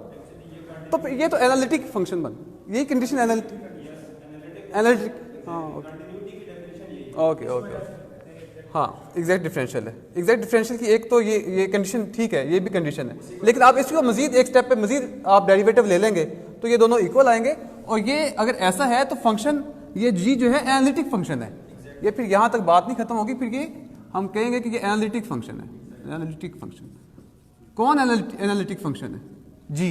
तो फिर ये तो एनालिटिक फंक्शन बन, यही कंडीशन एनालिटिक हाँ ओके ओके हाँ एग्जैक्ट डिफरेंशियल है। एग्जैक्ट डिफरेंशियल की एक तो ये कंडीशन ठीक है, ये भी कंडीशन है, लेकिन आप इसको मजीद एक स्टेप पे मजीद आप डेरिवेटिव ले लेंगे तो ये दोनों इक्वल आएंगे, और ये अगर ऐसा है तो फंक्शन ये जी जो है एनालिटिक फंक्शन है, ये फिर यहाँ तक बात नहीं खत्म होगी, फिर ये हम कहेंगे कि ये एनालिटिक फंक्शन है। एनालिटिक फंक्शन कौन एनालिटिक फंक्शन है, जी,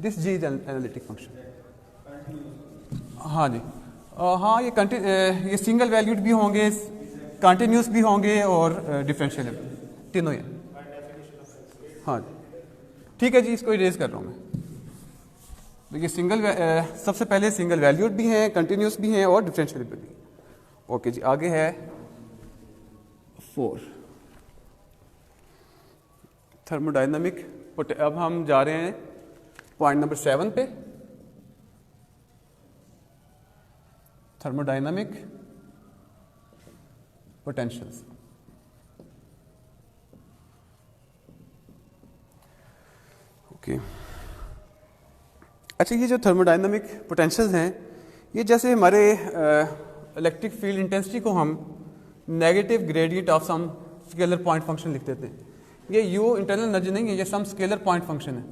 this G is analytic function. हाँ जी हाँ ये सिंगल वैल्यूड भी होंगे, कंटिन्यूस भी होंगे और डिफरेंशियल तीनों ही। हाँ जी ठीक है जी, इसको इरेज कर रहा हूँ मैं। तो ये सबसे पहले सिंगल वैल्यूड भी हैं, कंटिन्यूस भी हैं और डिफरेंशियल भी हैं। ओके जी, आगे है 4 थर्मोडायनामिक। अब हम जा रहे हैं पॉइंट नंबर 7 पे, थर्मोडायनामिक पोटेंशियल्स। ओके अच्छा, ये जो थर्मोडायनामिक पोटेंशियल्स हैं ये जैसे हमारे इलेक्ट्रिक फील्ड इंटेंसिटी को हम negative gradient of some scalar point function लिख देते हैं, ये यू इंटरनल एनर्जी नहीं है, ये सम स्केलर पॉइंट फंक्शन है,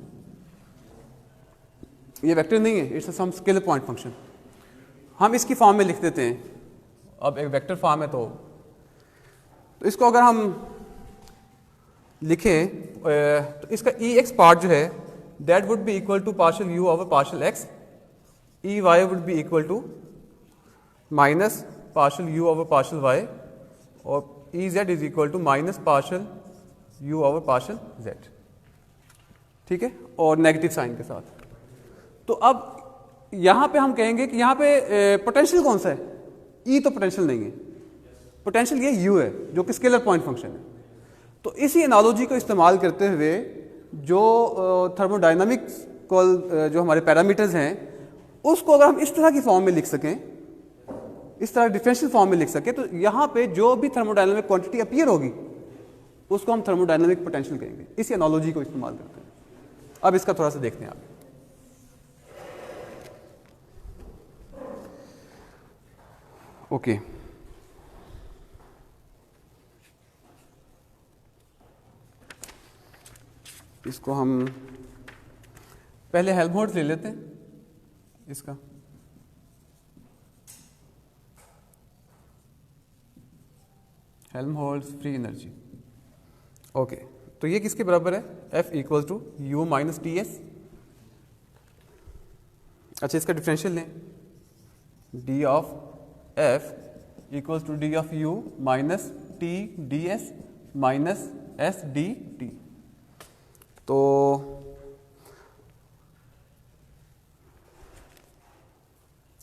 ये वेक्टर नहीं है, it's some scalar point function. हम इसकी फॉर्म में लिख देते हैं, अब एक वेक्टर फॉर्म है तो इसको अगर हम लिखें तो इसका ई एक्स पार्ट जो है that would be equal to partial U over partial X, E Y would be equal to minus partial U over partial Y, और E Z is equal to minus partial U over partial Z, ठीक है, और negative sign के साथ। तो अब यहाँ पे हम कहेंगे कि यहाँ पे पोटेंशियल कौन सा है, ई तो पोटेंशियल नहीं है, पोटेंशियल ये यू है जो कि स्केलर पॉइंट फंक्शन है। तो इसी एनालॉजी को इस्तेमाल करते हुए जो थर्मोडायनामिक्स को जो हमारे पैरामीटर्स हैं उसको अगर हम इस तरह की फॉर्म में लिख सकें, इस तरह डिफरेंशियल फॉर्म में लिख सकें, तो यहाँ पे जो भी थर्मोडायनामिक क्वांटिटी अपीयर होगी उसको हम थर्मोडायनामिक पोटेंशियल कहेंगे, इसी एनालॉजी को इस्तेमाल करते हैं। अब इसका थोड़ा सा देखते हैं आप। ओके इसको हम पहले हेल्महोल्ट्ज ले लेते हैं, इसका हेल्महोल्ट्ज़ फ्री एनर्जी। ओके, तो ये किसके बराबर है? F equal to U minus T S. अच्छा, इसका डिफरेंशियल लें, D of F equal to D of U minus T D S minus S D T. तो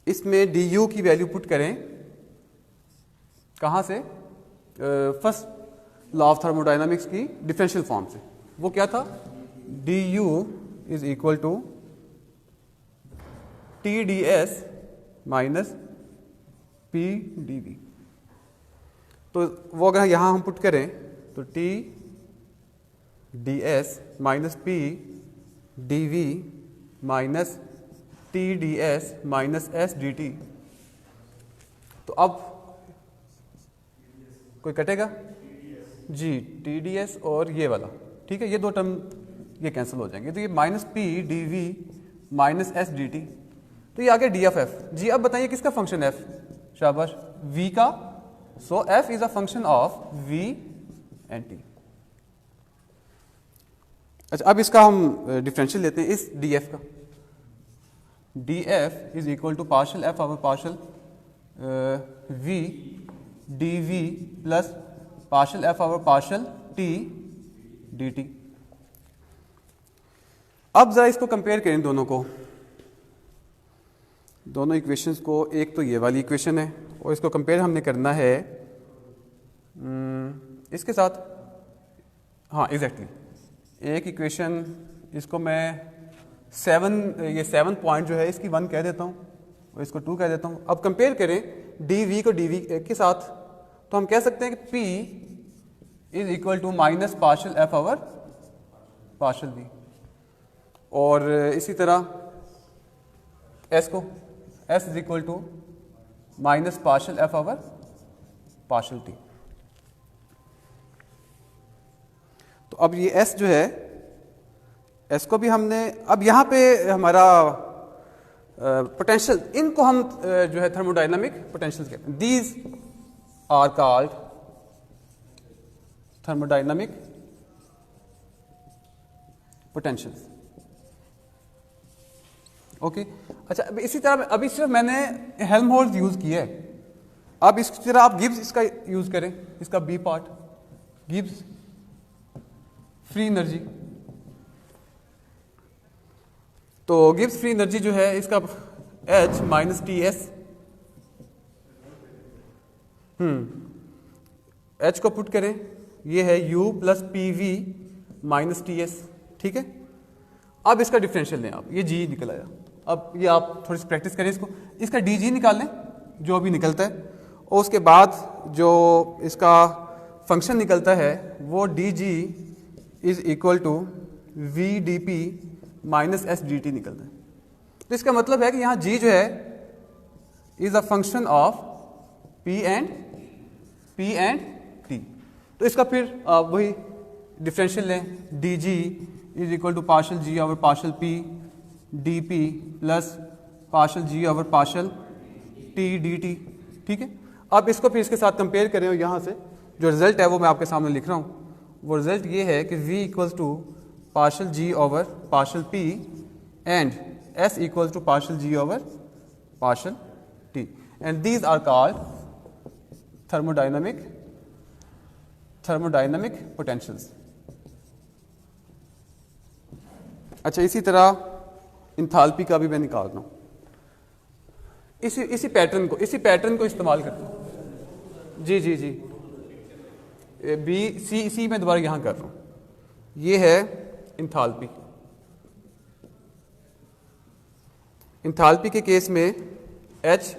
इसमें डी यू की वैल्यू पुट करें कहाँ से? फर्स्ट लॉ ऑफ थर्मोडाइनमिक्स की डिफरेंशियल फॉर्म से। वो क्या था? D U is equal to T D S minus P D V. तो वो अगर यहाँ हम पुट करें तो T D S minus P D V minus T D S minus S D T. तो अब कोई कटेगा जी, टी डी एस और ये वाला, ठीक है, ये दो टर्म ये कैंसिल हो जाएंगे। तो ये minus P D V minus S D T. तो ये आ गया डी ऑफ एफ। जी अब बताइए किसका फंक्शन एफ? शाबाश, वी का। So F is a function of V and T. अच्छा, अब इसका हम डिफरेंशियल लेते हैं इस डी एफ का। D F is equal to partial F over partial V D V plus partial F over partial T D T. अब जरा इसको कंपेयर करें दोनों को, दोनों इक्वेशंस को। एक तो ये वाली इक्वेशन है और इसको कंपेयर हमने करना है इसके साथ। हाँ एग्जैक्टली, एक इक्वेशन इसको मैं 7 पॉइंट जो है इसकी 1 कह देता हूँ और इसको 2 कह देता हूँ। अब कंपेयर करें डी वी को डी वी के साथ, तो हम कह सकते हैं कि P is equal to minus partial F over partial V. और इसी तरह S को S is equal to minus partial F over partial T. तो अब ये S जो है, S को भी हमने, अब यहाँ पे हमारा पोटेंशियल, इनको हम जो है थर्मोडायनामिक पोटेंशियल कहते हैं। These are called thermodynamic potentials. Okay, अच्छा, अब इसी तरह अभी सिर्फ मैंने हेल्महोल्ट्ज़ यूज किया है। अब इसी तरह आप गिब्स इसका यूज करें, इसका B part, Gibbs free energy. तो गिब्स फ्री एनर्जी जो है इसका H minus T S, H को पुट करें, ये है U plus P V minus T S, ठीक है। अब इसका डिफरेंशियल लें आप, ये G निकल आया। अब ये आप थोड़ी सी प्रैक्टिस करें इसको, इसका डी जी निकाल लें जो अभी निकलता है, और उसके बाद जो इसका फंक्शन निकलता है वो D G is equal to V D P minus S D T निकलता है। तो इसका मतलब है कि यहाँ G जो है is a function of P and T। तो इसका फिर वही डिफरेंशियल लें, D G is equal to partial G over partial P D P plus partial G over partial T D T, ठीक है। अब इसको फिर इसके साथ कंपेयर करें और यहाँ से जो रिजल्ट है वो मैं आपके सामने लिख रहा हूँ। वो रिजल्ट ये है कि V equals to partial G over partial P and S equals to partial G over partial T, and these are called thermodynamic potentials. अच्छा, इसी तरह इंथाल्पी का भी मैं निकाल रहा हूँ, इसी पैटर्न को इस्तेमाल करते हैं। जी बी सी मैं दोबारा यहाँ कर रहा हूँ। ये है इंथाल्पी। इंथाल्पी के केस में H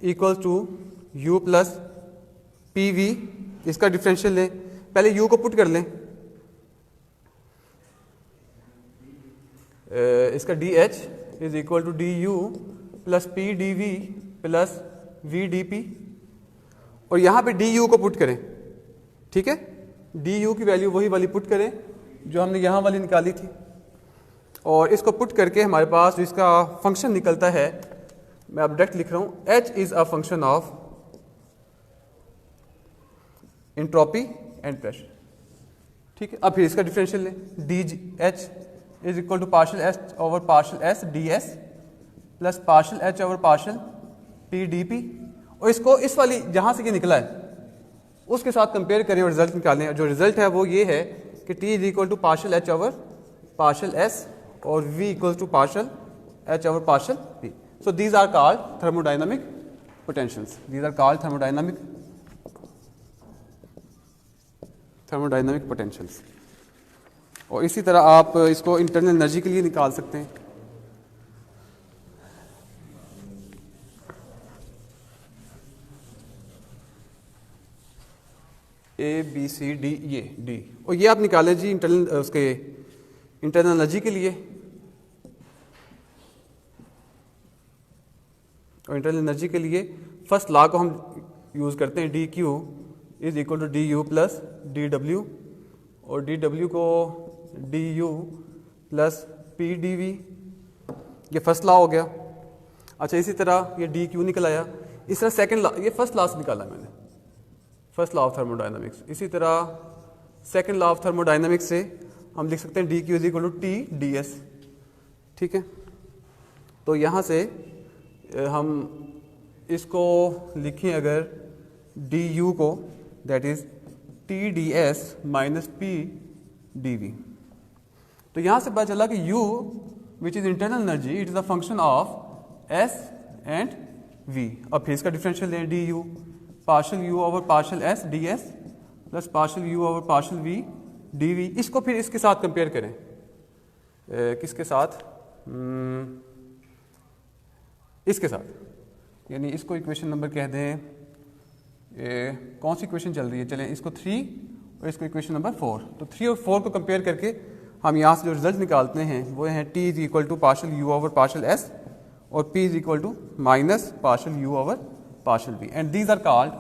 equals to U plus P V, इसका डिफरेंशियल लें, पहले U को पुट कर लें, इसका D H is equal to D you plus P D V plus V D P, और यहाँ पे डी यू को पुट करें, ठीक है। डी यू की वैल्यू वही वाली पुट करें जो हमने यहाँ वाली निकाली थी, और इसको पुट करके हमारे पास जो इसका फंक्शन निकलता है, मैं अब डायरेक्ट लिख रहा हूँ, H is a function of entropy and pressure. ठीक है, अब फिर इसका डिफरेंशियल लें, D H is equal to partial H over partial S D S plus partial H over partial P D P, और इसको इस वाली जहाँ से ये निकला है उसके साथ कंपेयर करें और रिजल्ट निकालें। जो रिजल्ट है वो ये है कि T is equal to partial H over partial S और V equal to partial H over partial P. So these are called thermodynamic potentials, these are called thermodynamic potentials. और इसी तरह आप इसको इंटरनल एनर्जी के लिए निकाल सकते हैं। ए बी सी डी, ये डी, और ये आप निकालें जी इंटरनल एनर्जी के लिए। और इंटरनल एनर्जी के लिए फर्स्ट लॉ को हम यूज़ करते हैं, D Q is equal to D you plus D W, और डी डब्ल्यू को D you plus P D V, ये फर्स्ट लॉ हो गया। अच्छा, इसी तरह ये डी क्यू निकल आया। इस तरह सेकंड लॉ, ये फर्स्ट लॉ से निकाला मैंने, फर्स्ट लॉ ऑफ थर्मोडाइनमिक्स। इसी तरह सेकंड लॉ ऑफ थर्मोडाइनमिक्स से हम लिख सकते हैं D Q is equal to T D S. ठीक है, तो यहाँ से हम इसको लिखें अगर डी यू को, that is T D S minus P D V, तो यहाँ से पता चला कि U which is internal energy, it is a function of S and V। अब फिर इसका डिफरेंशियल लें, D U partial U over partial S D S plus partial U over partial V D V. इसको फिर इसके साथ compare करें, किसके साथ, इसके साथ, यानी इसको इक्वेशन नंबर कह दें, कौन सी इक्वेशन चल रही है, चलें इसको 3 और इसको इक्वेशन नंबर 4। तो 3 और 4 को कंपेयर करके हम यहाँ से जो रिजल्ट निकालते हैं वो हैं T is equal to partial U over partial S और P is equal to minus partial U over partial V, and these are called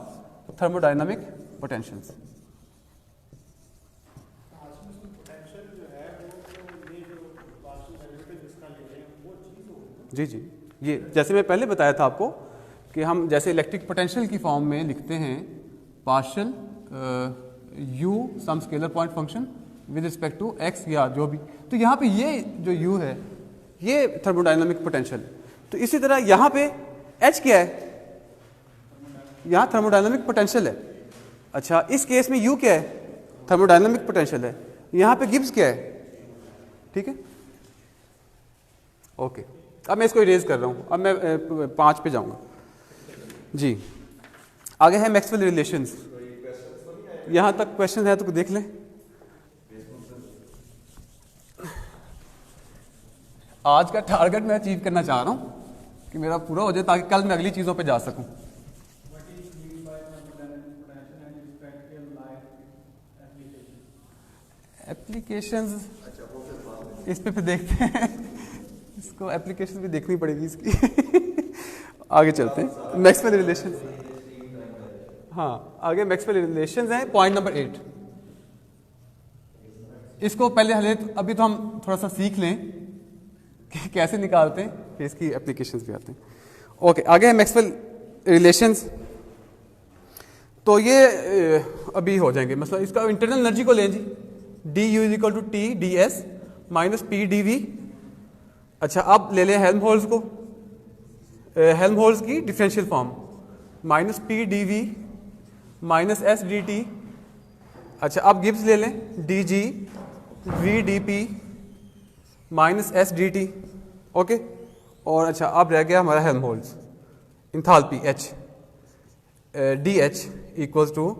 thermodynamic potentials. जी जी, ये जैसे मैं पहले बताया था आपको कि हम जैसे इलेक्ट्रिक पोटेंशियल की फॉर्म में लिखते हैं partial U some scalar point function with respect to x या जो भी, तो यहाँ पे ये जो U है ये थर्मोडाइनमिक पोटेंशियल। तो इसी तरह यहाँ पे H क्या है, यहाँ थर्मोडाइनमिक पोटेंशियल है। अच्छा, इस केस में U क्या है, थर्मोडाइनमिक पोटेंशियल है। यहाँ पे गिब्स क्या है, ठीक है, ओके। अब मैं इसको इरेज कर रहा हूँ, अब मैं 5 पे जाऊँगा जी। आगे है मैक्सवेल रिलेशंस, यहाँ तक क्वेश्चन है तो देख लें। आज का टारगेट मैं अचीव करना चाह रहा हूँ कि मेरा पूरा हो जाए ताकि कल मैं अगली चीज़ों पे जा सकूँ। एप्लीकेशंस, इस पे फिर देखते हैं, इसको एप्लीकेशन भी देखनी पड़ेगी इसकी। आगे चलते हैं, मैक्सवेल रिलेशंस। हाँ, आगे मैक्सवेल रिलेशंस हैं, पॉइंट नंबर 8। इसको पहले अभी तो हम थोड़ा सा सीख लें कि कैसे निकालते हैं, फिर इसकी एप्लीकेशंस भी आते हैं। ओके, आगे है मैक्सवेल रिलेशंस। तो ये अभी हो जाएंगे, मतलब इसका इंटरनल एनर्जी को लें जी, D U is equal to T D S minus P D V. अच्छा, अब ले लें हेल्महोल्ट्ज को, हेल्महोल्ट्ज की differential form, minus P D V minus S D T. अच्छा, अब गिब्स ले लें, D G V D P minus S D T, okay. और अच्छा, अब रह गया हमारा Helmholtz, enthalpy H, D H equals to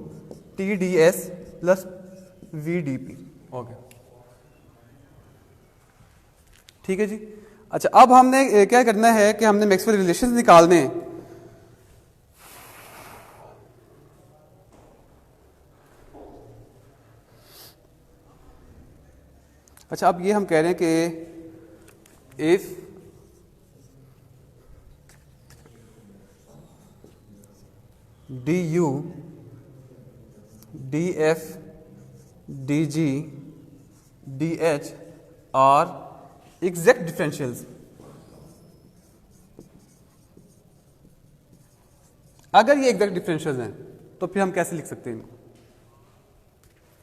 T D S plus V D P, okay, ठीक है जी। अच्छा, अब हमने क्या करना है कि हमने मैक्सवेल रिलेशंस निकालने हैं। अच्छा, अब ये हम कह रहे हैं कि if D U D F D G D H R exact differentials, अगर ये एग्जैक्ट डिफरेंशियल्स हैं तो फिर हम कैसे लिख सकते हैं इनको?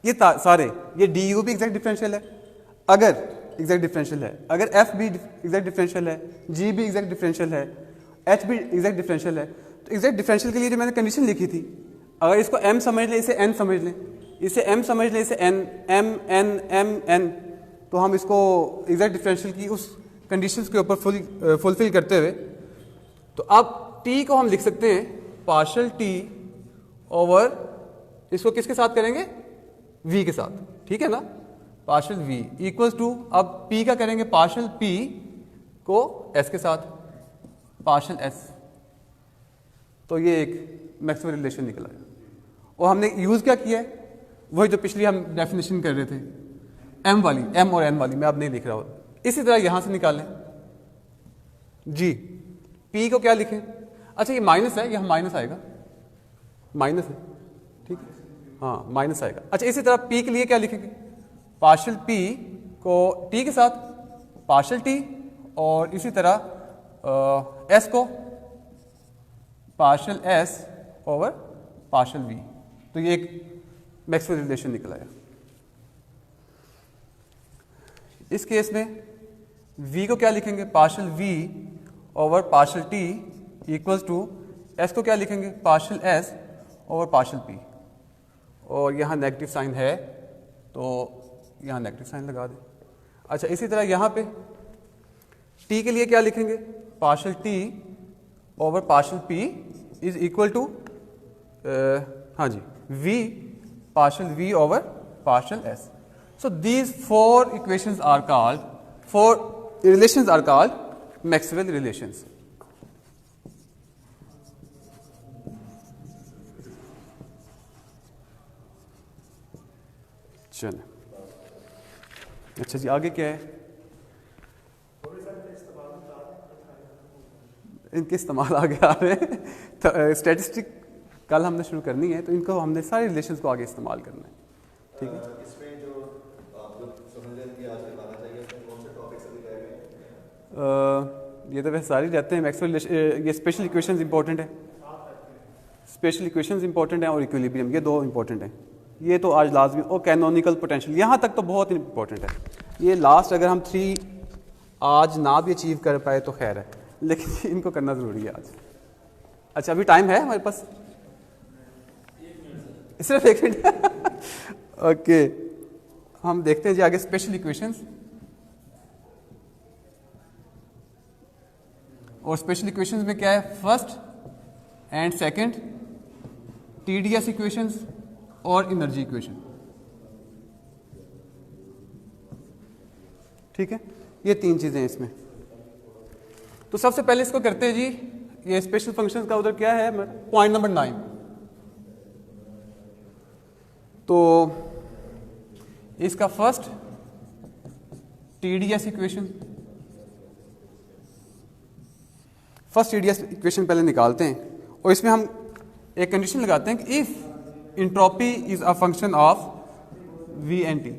ये सारे, ये डी यू भी एग्जैक्ट डिफरेंशियल है अगर एग्जैक्ट डिफरेंशियल है, अगर एफ भी एग्जैक्ट डिफरेंशियल है, जी भी एग्जैक्ट डिफरेंशियल है, एच भी एग्जैक्ट डिफरेंशियल है, तो एग्जैक्ट डिफरेंशियल के लिए जो मैंने कंडीशन लिखी थी, अगर इसको एम समझ लें, इसे एन समझ लें, इसे एम समझ लें, इसे N, M N M N, तो हम इसको एग्जैक्ट डिफरेंशियल की उस कंडीशंस के ऊपर फुलफिल करते हुए, तो अब टी को हम लिख सकते हैं पार्शियल टी ओवर, इसको किसके साथ करेंगे? वी के साथ, ठीक है ना, पार्शियल वी इक्वल्स टू, अब पी का करेंगे पार्शियल पी को एस के साथ, पार्शियल एस, तो ये एक मैक्सवेल रिलेशन निकला है। और हमने यूज क्या किया है? वही जो पिछली हम डेफिनेशन कर रहे थे, एम वाली, एम और एन वाली, मैं अब नहीं लिख रहा हूं। इसी तरह यहां से निकालें जी, पी को क्या लिखें? अच्छा ये माइनस है, यहां माइनस आएगा, माइनस है, ठीक है, हाँ माइनस आएगा। अच्छा इसी तरह पी के लिए क्या लिखेंगे? पार्शियल पी को टी के साथ पार्शियल टी, और इसी तरह एस को partial S over partial V, तो ये एक मैक्सवेल रिलेशन निकला है। इस केस में v को क्या लिखेंगे? Partial v over partial t equals to s को क्या लिखेंगे? Partial s over partial p, और यहाँ नेगेटिव साइन है तो यहाँ नेगेटिव साइन लगा दें। अच्छा इसी तरह यहाँ पे t के लिए क्या लिखेंगे? Partial t over partial p is equal to, हाँ जी, v partial v over partial s. So these four equations are called, four relations are called Maxwell relations. चलिए, अच्छा जी आगे क्या है? इनके इस्तेमाल आगे आ रहे हैं, तो स्टैटिस्टिक कल हमने शुरू करनी है, तो इनको हमने सारे रिलेशंस को आगे इस्तेमाल करना है, ठीक है। इसमें जो आप लोग समझ रहे हैं कि आज बताना चाहिए, उसमें कौन से टॉपिक्स अभी रह गए? ये तो वैसे सारे रहते हैं, मैक्सवेल, ये स्पेशल इक्वेशंस इंपॉर्टेंट है, स्पेशल इक्वेशंस इंपॉर्टेंट हैं, और इक्विलिब्रियम, ये दो इंपॉर्टेंट हैं, ये तो आज लाजमी, और कैनोनिकल पोटेंशियल यहाँ तक तो बहुत इंपॉर्टेंट है। ये लास्ट अगर हम 3 आज ना भी अचीव कर पाए तो खैर है, लेकिन इनको करना ज़रूरी है आज। अच्छा अभी टाइम है हमारे पास? सिर्फ 1 मिनट ओके, हम देखते हैं जी आगे स्पेशल इक्वेशंस। और स्पेशल इक्वेशंस में क्या है? First and second, TDS equations और एनर्जी इक्वेशन, ठीक है, ये 3 चीजें हैं इसमें। तो सबसे पहले इसको करते हैं जी, ये स्पेशल फंक्शंस का उधर क्या है, पॉइंट नंबर 9। तो इसका first TDS equation, first TDS equation पहले निकालते हैं, और इसमें हम एक कंडीशन लगाते हैं कि if entropy is a function of V and T.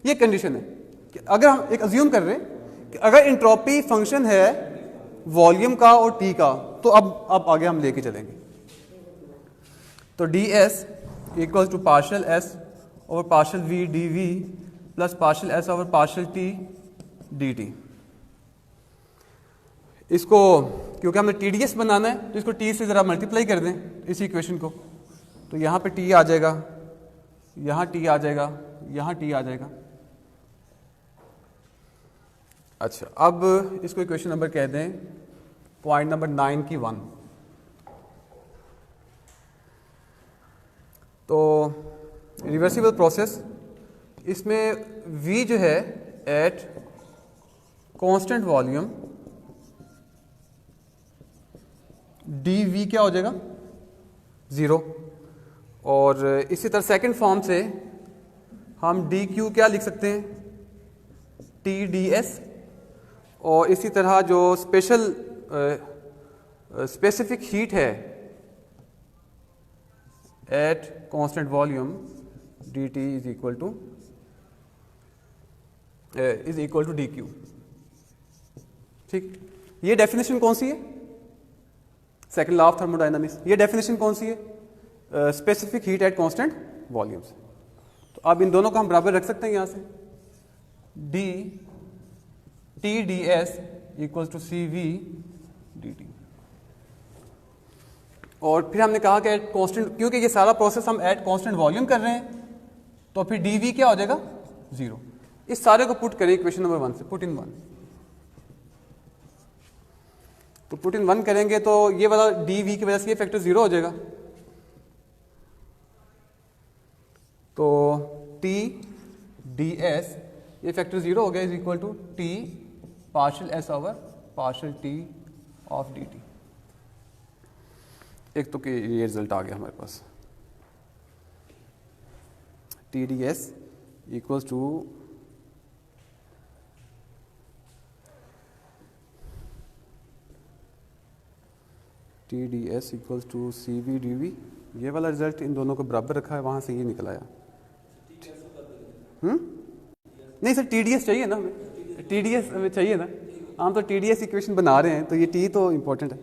ये कंडीशन है कि अगर हम एक अज्यूम कर रहे हैं कि अगर इंट्रोपी फंक्शन है वॉल्यूम का और टी का, तो अब आगे हम लेके चलेंगे। तो D S equals to partial S over partial V D V plus partial S over partial T D T. इसको क्योंकि हमने टी डी एस बनाना है, तो इसको टी से ज़रा मल्टीप्लाई कर दें इसी इक्वेशन को, तो यहाँ पे टी आ जाएगा, यहाँ टी आ जाएगा, यहाँ टी आ जाएगा। अच्छा अब इसको इक्वेशन नंबर कह दें पॉइंट नंबर 9 की 1। तो रिवर्सिबल प्रोसेस, इसमें v जो है एट कांस्टेंट वॉल्यूम dv क्या हो जाएगा 0, और इसी तरह सेकंड फॉर्म से हम dq क्या लिख सकते हैं tds, और इसी तरह जो स्पेसिफिक हीट है at constant volume dt is equal to dq। ठीक, ये डेफिनेशन कौन सी है? Second law of thermodynamics. ये डेफिनेशन कौन सी है? Specific heat at constant volumes. तो अब इन दोनों को हम बराबर रख सकते हैं यहाँ से, D T D S equal to C V D T. और फिर हमने कहा कि एट कांस्टेंट, क्योंकि ये सारा प्रोसेस हम एट कांस्टेंट वॉल्यूम कर रहे हैं, तो फिर डी वी क्या हो जाएगा? 0। इस सारे को पुट करें इक्वेशन नंबर 1 से, पुट इन 1। तो पुट इन 1 करेंगे तो ये वाला डी वी की वजह से ये फैक्टर 0 हो जाएगा। तो टी डी एस ये फैक्टर 0 हो गया, is equal to T partial S over partial T of D T. एक तो कि ये रिजल्ट आ गया हमारे पास, T D S equals to T D S equals to C V D V. ये वाला रिजल्ट इन दोनों को बराबर रखा है, वहाँ से ये निकल आया। नहीं सर, टी डी एस चाहिए ना हमें, टी डी एस हमें चाहिए ना, हम तो टी डी एस इक्वेशन बना रहे हैं, तो ये टी तो इम्पोर्टेंट है।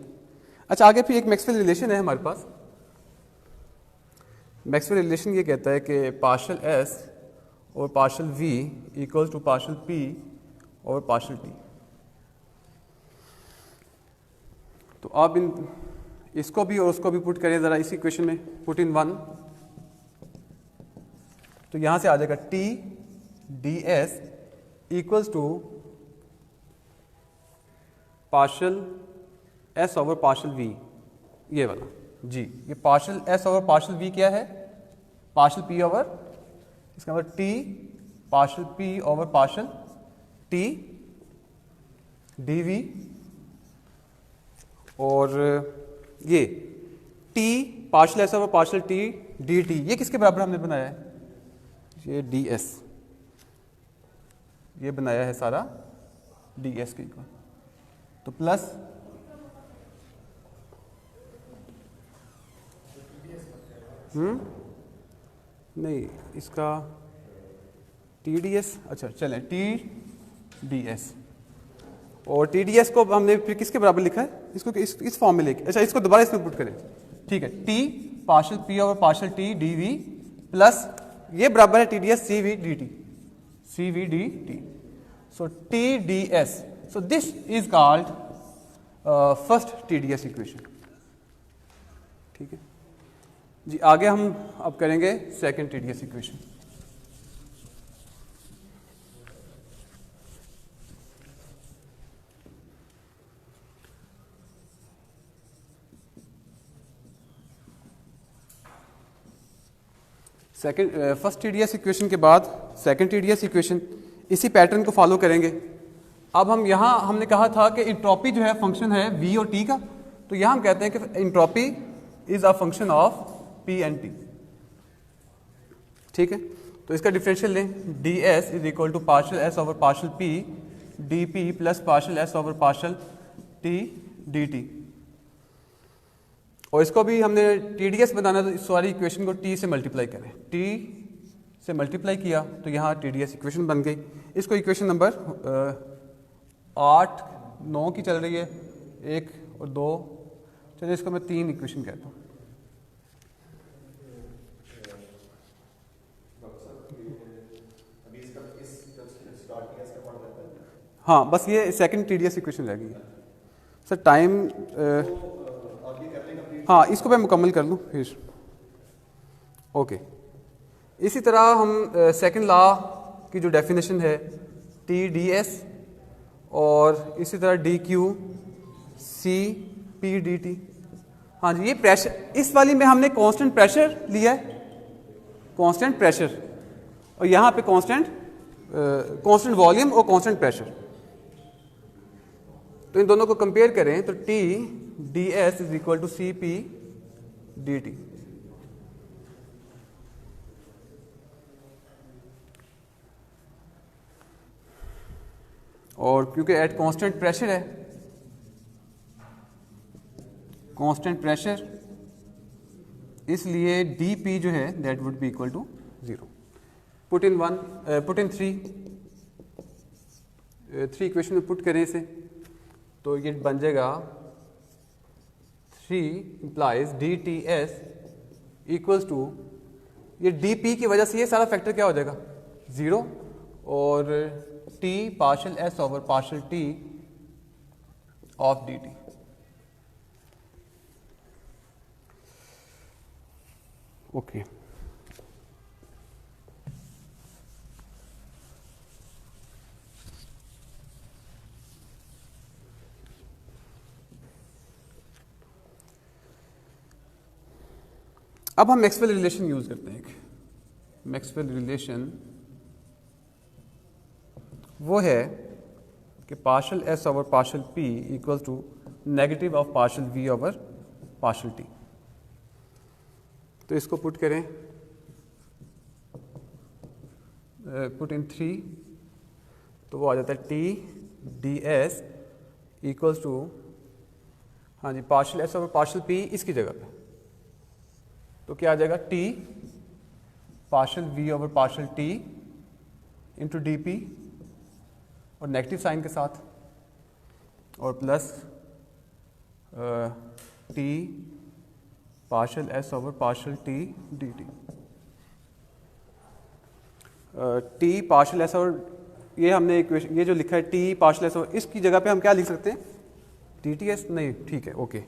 अच्छा, आगे फिर एक मैक्सवेल रिलेशन है हमारे पास। मैक्सवेल रिलेशन ये कहता है कि पार्शियल एस और partial V equals to partial P और पार्शियल टी। तो आप इसको भी और उसको भी पुट करें ज़रा इस इक्वेशन में, पुट इन 1। तो यहाँ से आ जाएगा T D S equals to partial S over partial V, ये वाला जी। ये partial S over partial V क्या है? पार्शियल पी ओवर, इसका मतलब T partial P over partial T D V, और ये T partial S over partial T D T, ये किसके बराबर हमने बनाया है? ये डी एस, ये बनाया है सारा डी एस के इक्वल। तो प्लस नहीं, इसका टी डी एस, अच्छा चलें टी डी एस, और टी डी एस को हमने फिर किसके बराबर लिखा है? इसको इस फॉर्म में लेके, अच्छा इसको दोबारा इसमें पुट करें, ठीक है। T partial P over partial T D V plus ये बराबर है T D S C V D T, C V D T. So T D S, so this is called first T D S equation, ठीक है जी। आगे हम अब करेंगे second T D S equation. First T D S equation के बाद second T D S equation, इसी पैटर्न को फॉलो करेंगे। अब हम यहाँ हमने कहा था कि इंट्रोपी जो है फंक्शन है वी और टी का, तो यहाँ हम कहते हैं कि entropy is a function of P and T, ठीक है। तो इसका डिफरेंशियल लें, D S is equal to partial S over partial P D P plus partial S over partial T D T. और इसको भी हमने टी डी एस बनाना, तो इस सारी इक्वेशन को टी से मल्टीप्लाई करें, टी से मल्टीप्लाई किया तो यहाँ टी डी एस इक्वेशन बन गई। इसको इक्वेशन नंबर 8 9 की चल रही है, 1 और 2, चलिए इसको मैं 3 इक्वेशन कहता हूँ। हाँ, बस ये second T D S equation रह गई है सर। टाइम हाँ, इसको मैं मुकम्मल कर लूँ फिर, ओके। इसी तरह हम सेकंड लॉ की जो डेफिनेशन है टी डी एस, और इसी तरह D Q C P D T. हाँ जी, ये प्रेशर, इस वाली में हमने कांस्टेंट प्रेशर लिया है, कांस्टेंट प्रेशर, और यहाँ पे कांस्टेंट वॉल्यूम और कांस्टेंट प्रेशर। तो इन दोनों को कंपेयर करें तो T D S is equal to C P D T. और क्योंकि एट कांस्टेंट प्रेशर है, कांस्टेंट प्रेशर, इसलिए डी पी जो है that would be equal to 0। Put in 3 equation में पुट करें इसे, तो ये बन जाएगा 3 implies dTs इक्वल्स टू, ये dP की वजह से ये सारा फैक्टर क्या हो जाएगा 0, और T partial S over partial T of dt। Okay अब हम मैक्सवेल रिलेशन यूज करते हैं। मैक्सवेल रिलेशन वो है कि partial S over partial P equal to negative of partial V over partial T. तो इसको पुट करें, पुट इन 3, तो वो आ जाता है T D S equals to, हाँ जी, partial S over partial P इसकी जगह पे, तो क्या आ जाएगा T partial V over partial T into D P, और नेगेटिव साइन के साथ, और plus T partial S over partial T D T. T partial S over, ये हमने इक्वेशन, ये जो लिखा है टी पार्शल एस ओवर, इसकी जगह पे हम क्या लिख सकते हैं टी टी एस, नहीं ठीक है ओके,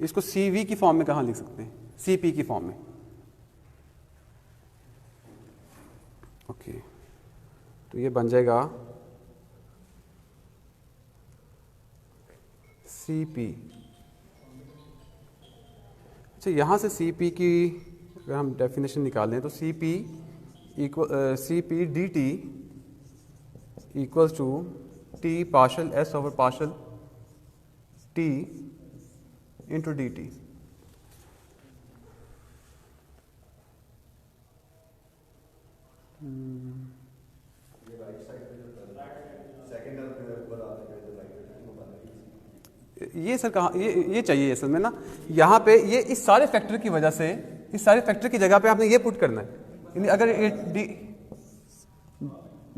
इसको सी वी की फॉर्म में कहाँ लिख सकते हैं, सी पी की फॉर्म में। ओके तो ये बन जाएगा सी पी। अच्छा, यहाँ से सी पी की अगर हम डेफिनेशन निकालें तो C P D T equals to T partial S over partial T into D T. ये सर कहाँ, ये चाहिए असल में ना, यहाँ पे ये इस सारे फैक्टर की वजह से, इस सारे फैक्टर की जगह पे आपने ये पुट करना है, यानी अगर ये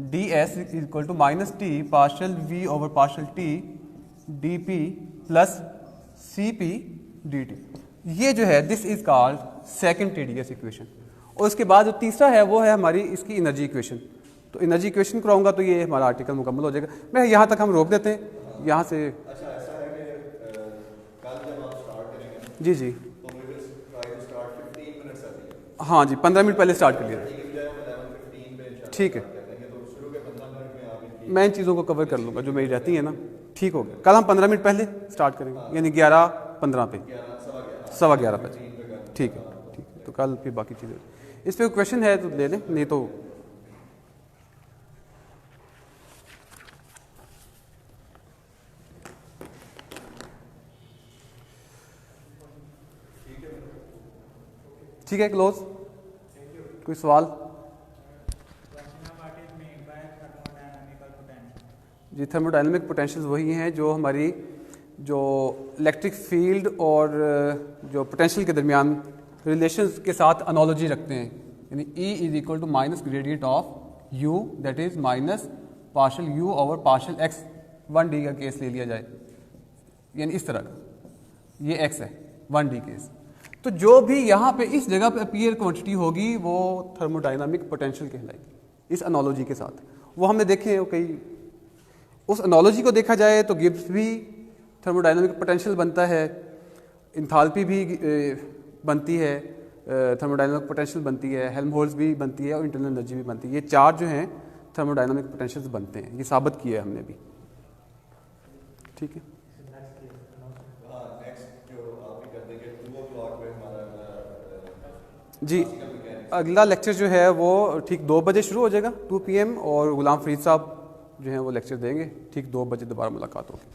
D S equal to minus T partial V over partial T D P plus C P D T, ये जो है this is called second TDS equation. और उसके बाद जो तीसरा है वो है हमारी इसकी एनर्जी इक्वेशन। तो एनर्जी इक्वेशन कराऊंगा तो ये हमारा आर्टिकल मुकम्मल हो जाएगा। मैं यहाँ तक हम रोक देते हैं, यहाँ से अच्छा ऐसा है कि कल जब आप स्टार्ट करेंगे जी जी तो we will try to start 15 minutes early। हाँ जी 15 मिनट पहले स्टार्ट कर लिया, 11:15 पे इंशाल्लाह ठीक है। कर देंगे, तो शुरू के 15 मिनट में आप इनकी मैं इन चीज़ों को कवर कर लूँगा जो मेरी रहती है ना, ठीक हो गया। कल हम 15 मिनट पहले स्टार्ट करेंगे, यानी 11:15 पे, 11:15 पे, ठीक है ठीक है। तो कल फिर बाकी चीज़ें, इस पर क्वेश्चन है तो ले लें, नहीं तो ठीक है, क्लोज। कोई सवाल? जी थर्मोडायनामिक पोटेंशियल्स वही हैं जो हमारी जो इलेक्ट्रिक फील्ड और जो पोटेंशियल के दरमियान रिलेशंस के साथ एनालॉजी रखते हैं, यानी E is equal to minus gradient of U, that is minus partial U over partial X, 1D का केस ले लिया जाए, यानी इस तरह का, ये X है 1D केस। तो जो भी यहाँ पे इस जगह पे अपीयर क्वांटिटी होगी वो थर्मोडायनामिक पोटेंशियल कहलाएगी इस एनालॉजी के साथ। वो हमने देखे हैं कई, उस एनालॉजी को देखा जाए तो गिब्स भी थर्मोडायनामिक पोटेंशियल बनता है, इंथाल्पी भी बनती है, थर्मोडायनामिक पोटेंशियल बनती है, हेल्महोल्ट्ज़ भी बनती है और इंटरनल एनर्जी भी बनती है। ये चार जो हैं थर्मोडायनामिक पोटेंशियल्स बनते हैं, ये साबित किया है हमने भी, ठीक है। जी अगला लेक्चर जो है वो ठीक 2 बजे शुरू हो जाएगा 2 PM, और गुलाम फरीद साहब जो हैं वो लेक्चर देंगे ठीक 2 बजे, दोबारा मुलाकात होगी।